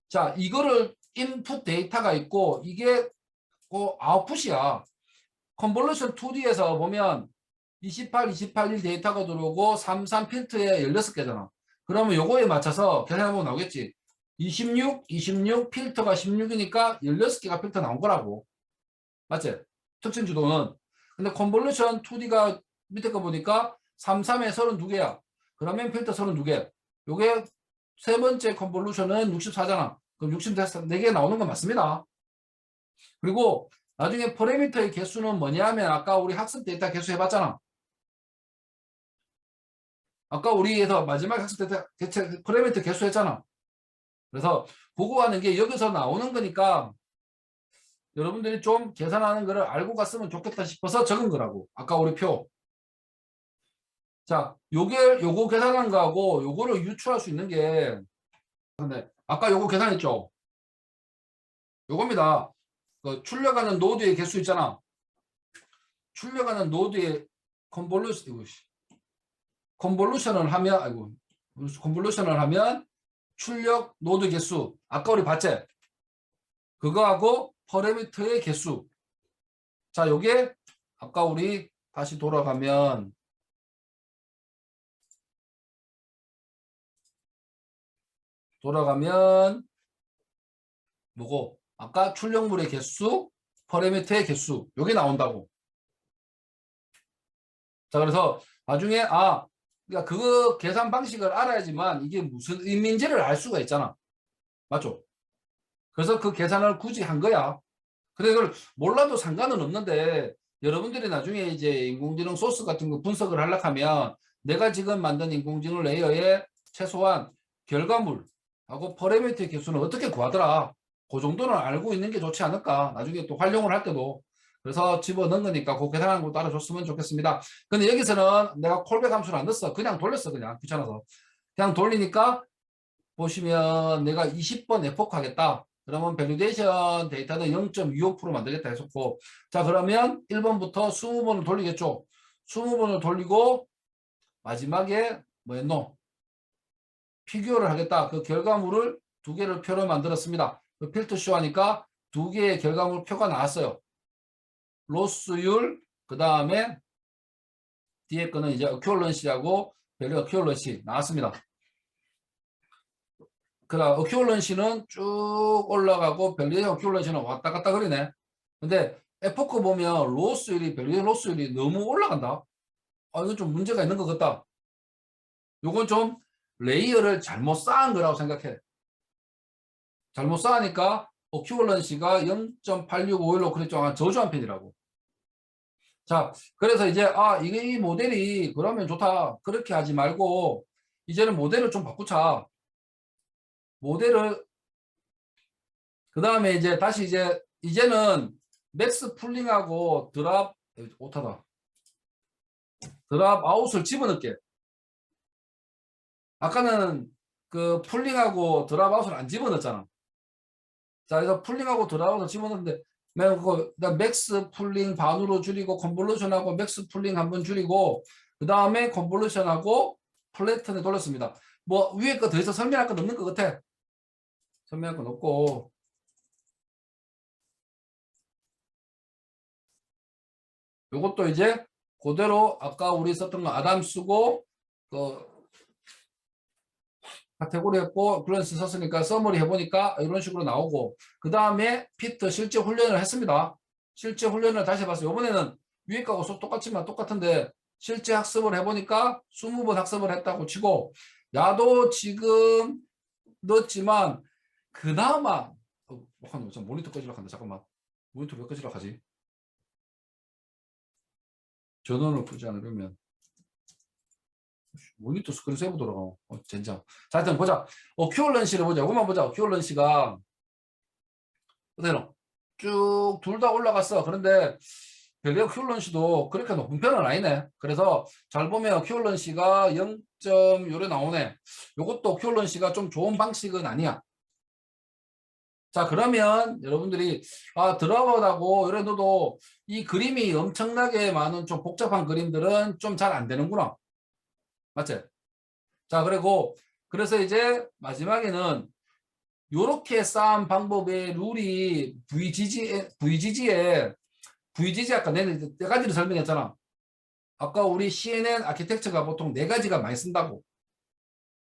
자 이거를 인풋 데이터가 있고 이게 아웃풋이야. 컨볼루션 2D에서 보면 28 1 데이터가 들어오고 33 필터에 16개잖아. 그러면 요거에 맞춰서 계산해보면 나오겠지. 26 필터가 16이니까 16개가 필터 나온 거라고. 맞지? 특징 주도는. 근데 컨볼루션 2D가 밑에 거 보니까 33에 32개야. 그러면 필터 32개. 요게 세 번째 컨볼루션은 64잖아. 그럼 64개 나오는 건 맞습니다. 그리고 나중에 퍼레미터의 개수는 뭐냐면 아까 우리 학습 데이터 개수 해봤잖아. 아까 우리에서 마지막 학습 데이터 퍼레미터 개수 했잖아. 그래서 그거 하는 게 여기서 나오는 거니까 여러분들이 좀 계산하는 거를 알고 갔으면 좋겠다 싶어서 적은 거라고. 아까 우리 표. 자, 요거 계산한 거하고 요거를 유추할 수 있는 게, 근데 아까 요거 계산했죠? 요겁니다. 그 출력하는 노드의 개수 있잖아. 출력하는 노드의 컨볼루션을 하면, 아이고, 컨볼루션을 하면 출력 노드 개수. 아까 우리 봤지? 그거하고 퍼레미터의 개수. 자, 요게 아까 우리 다시 돌아가면 뭐고? 아까 출력물의 개수, 퍼레미터의 개수. 요게 나온다고. 자, 그래서 나중에 그러니까 그 계산 방식을 알아야지만 이게 무슨 의미인지를 알 수가 있잖아. 맞죠? 그래서 그 계산을 굳이 한 거야. 근데 이걸 몰라도 상관은 없는데 여러분들이 나중에 이제 인공지능 소스 같은 거 분석을 하려고 하면 내가 지금 만든 인공지능 레이어의 최소한 결과물하고 퍼레미터 개수는 어떻게 구하더라. 그 정도는 알고 있는 게 좋지 않을까. 나중에 또 활용을 할 때도. 그래서 집어넣은 거니까 그 계산하는 것도 알아줬으면 좋겠습니다. 근데 여기서는 내가 콜백 함수를 안 넣었어. 그냥 돌렸어. 그냥 귀찮아서. 그냥 돌리니까 보시면 내가 20번 에포크 하겠다. 그러면 밸리데이션 데이터는 0.25% 만들겠다 했었고, 자, 그러면 1번부터 20번을 돌리겠죠. 20번을 돌리고 마지막에 뭐 했노? 피규어를 하겠다. 그 결과물을 두 개를 표로 만들었습니다. 그 필터쇼 하니까 두 개의 결과물 표가 나왔어요. 로스율, 그 다음에 뒤에 거는 이제 어큐런시하고 밸류 어큐런시 나왔습니다. 그럼 어큐런시는 쭉 올라가고 밸류에이션 어큐런시는 왔다 갔다 그러네. 근데 에포크 보면 로스율이 밸류에이션 로스율이 너무 올라간다. 이건 좀 문제가 있는 것 같다. 요건 좀 레이어를 잘못 쌓은 거라고 생각해. 잘못 쌓으니까 어큐런시가 0.8651로 그랬죠. 저주한 편이라고. 자, 그래서 이제 이게 이 모델이 그러면 좋다. 그렇게 하지 말고 이제는 모델을 좀 바꾸자. 모델을 그 다음에 이제 다시 이제는 맥스 풀링하고 드랍 오타다. 드랍 아웃을 집어넣게. 아까는 그 풀링하고 드랍 아웃을 안 집어넣었잖아. 자, 그래서 풀링하고 드랍 아웃을 집어넣는데 맥스 풀링 반으로 줄이고 컨볼루션하고 맥스 풀링 한번 줄이고 그 다음에 컨볼루션하고 플래튼에 돌렸습니다. 뭐 위에 거 더 이상 설명할 건 없는 것 같아. 설명할 건 없고 요것도 이제 그대로 아까 우리 썼던 거 아담 쓰고 그 카테고리 했고 클래스 썼으니까 서머리 해보니까 이런 식으로 나오고 그 다음에 피트 실제 훈련을 했습니다. 실제 훈련을 다시 해봤어요. 이번에는 위에 거하고 똑같지만 똑같은데 실제 학습을 해보니까 20번 학습을 했다고 치고 야도 지금 넣었지만 그나마 모니터 꺼지려고 한다. 잠깐만. 모니터 왜 꺼지려고 하지? 전원을 끄지 않으려면 모니터 스크린 세이브 돌아가. 젠장. 자, 하여튼 보자. 어큐런시를 보자. 이것만 보자. 어큐런시가 그대로 쭉 둘 다 올라갔어. 그런데 벨리어 큐런시도 그렇게 높은 편은 아니네. 그래서 잘 보면 큐런시가 0. 요래 나오네. 요것도 큐런시가 좀 좋은 방식은 아니야. 자, 그러면 여러분들이 드랍아웃하고 이래 넣어도 이 그림이 엄청나게 많은 좀 복잡한 그림들은 좀 잘 안 되는구나. 맞지? 자, 그리고 그래서 이제 마지막에는 요렇게 쌓은 방법의 룰이 VGG 아까 내가 4가지를 설명했잖아. 아까 우리 CNN 아키텍처가 보통 4가지가 많이 쓴다고.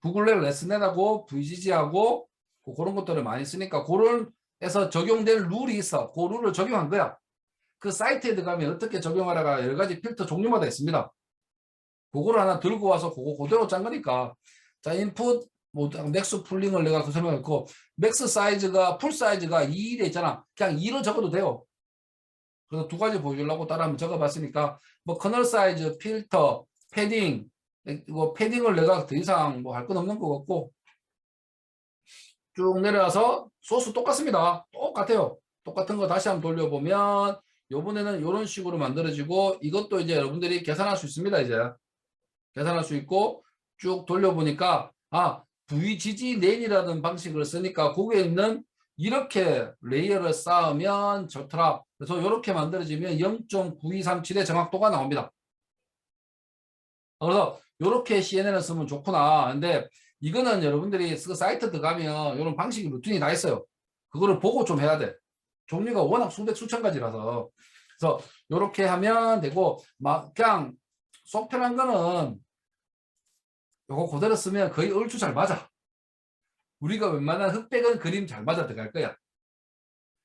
구글랩 레슨넷하고 VGG하고 그런 것들을 많이 쓰니까 그런 에서 적용될 룰이 있어. 그 룰을 적용한 거야. 그 사이트에 들어가면 어떻게 적용하라가 여러 가지 필터 종류마다 있습니다. 그거를 하나 들고 와서 그거 그대로 짠 거니까. 자, 인풋 맥스 풀링을 내가 그 설명했고 맥스 사이즈가 풀 사이즈가 2돼 있잖아. 그냥 2로 적어도 돼요. 그래서 2가지 보여주려고 따라 한번 적어봤으니까 뭐 커널 사이즈, 필터, 패딩 이거 패딩을 내가 더 이상 뭐 할 건 없는 것 같고 쭉 내려와서 소스 똑같습니다. 똑같아요. 똑같은 거 다시 한번 돌려보면 요번에는 이런 식으로 만들어지고 이것도 이제 여러분들이 계산할 수 있습니다. 이제 계산할 수 있고 쭉 돌려보니까 VGG9이라는 방식을 쓰니까 거기에 있는 이렇게 레이어를 쌓으면 좋더라. 그래서 이렇게 만들어지면 0.9237의 정확도가 나옵니다. 그래서 이렇게 CNN을 쓰면 좋구나. 근데 이거는 여러분들이 사이트 들어가면 이런 방식이 루틴이 다 있어요. 그거를 보고 좀 해야 돼. 종류가 워낙 수백 수천 가지라서. 그래서 이렇게 하면 되고 막 그냥 속 편한 거는 요거 그대로 쓰면 거의 얼추 잘 맞아. 우리가 웬만한 흑백은 그림 잘 맞아 들어갈 거야.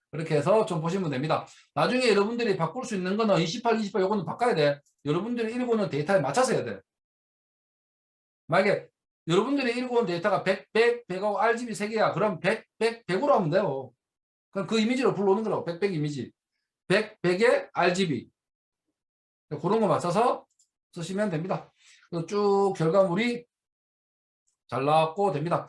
그렇게 해서 좀 보시면 됩니다. 나중에 여러분들이 바꿀 수 있는 거는 28, 28 요거는 바꿔야 돼. 여러분들이 읽어오는 데이터에 맞춰서 해야 돼. 만약에 여러분들이 읽어온 데이터가 100, 100, 100하고 RGB 3개야. 그럼 100, 100, 100으로 하면 돼요. 그럼 그 이미지로 불러오는 거라고. 100, 100 이미지. 100, 100에 RGB. 그런 거 맞춰서 쓰시면 됩니다. 쭉 결과물이 잘 나왔고 됩니다.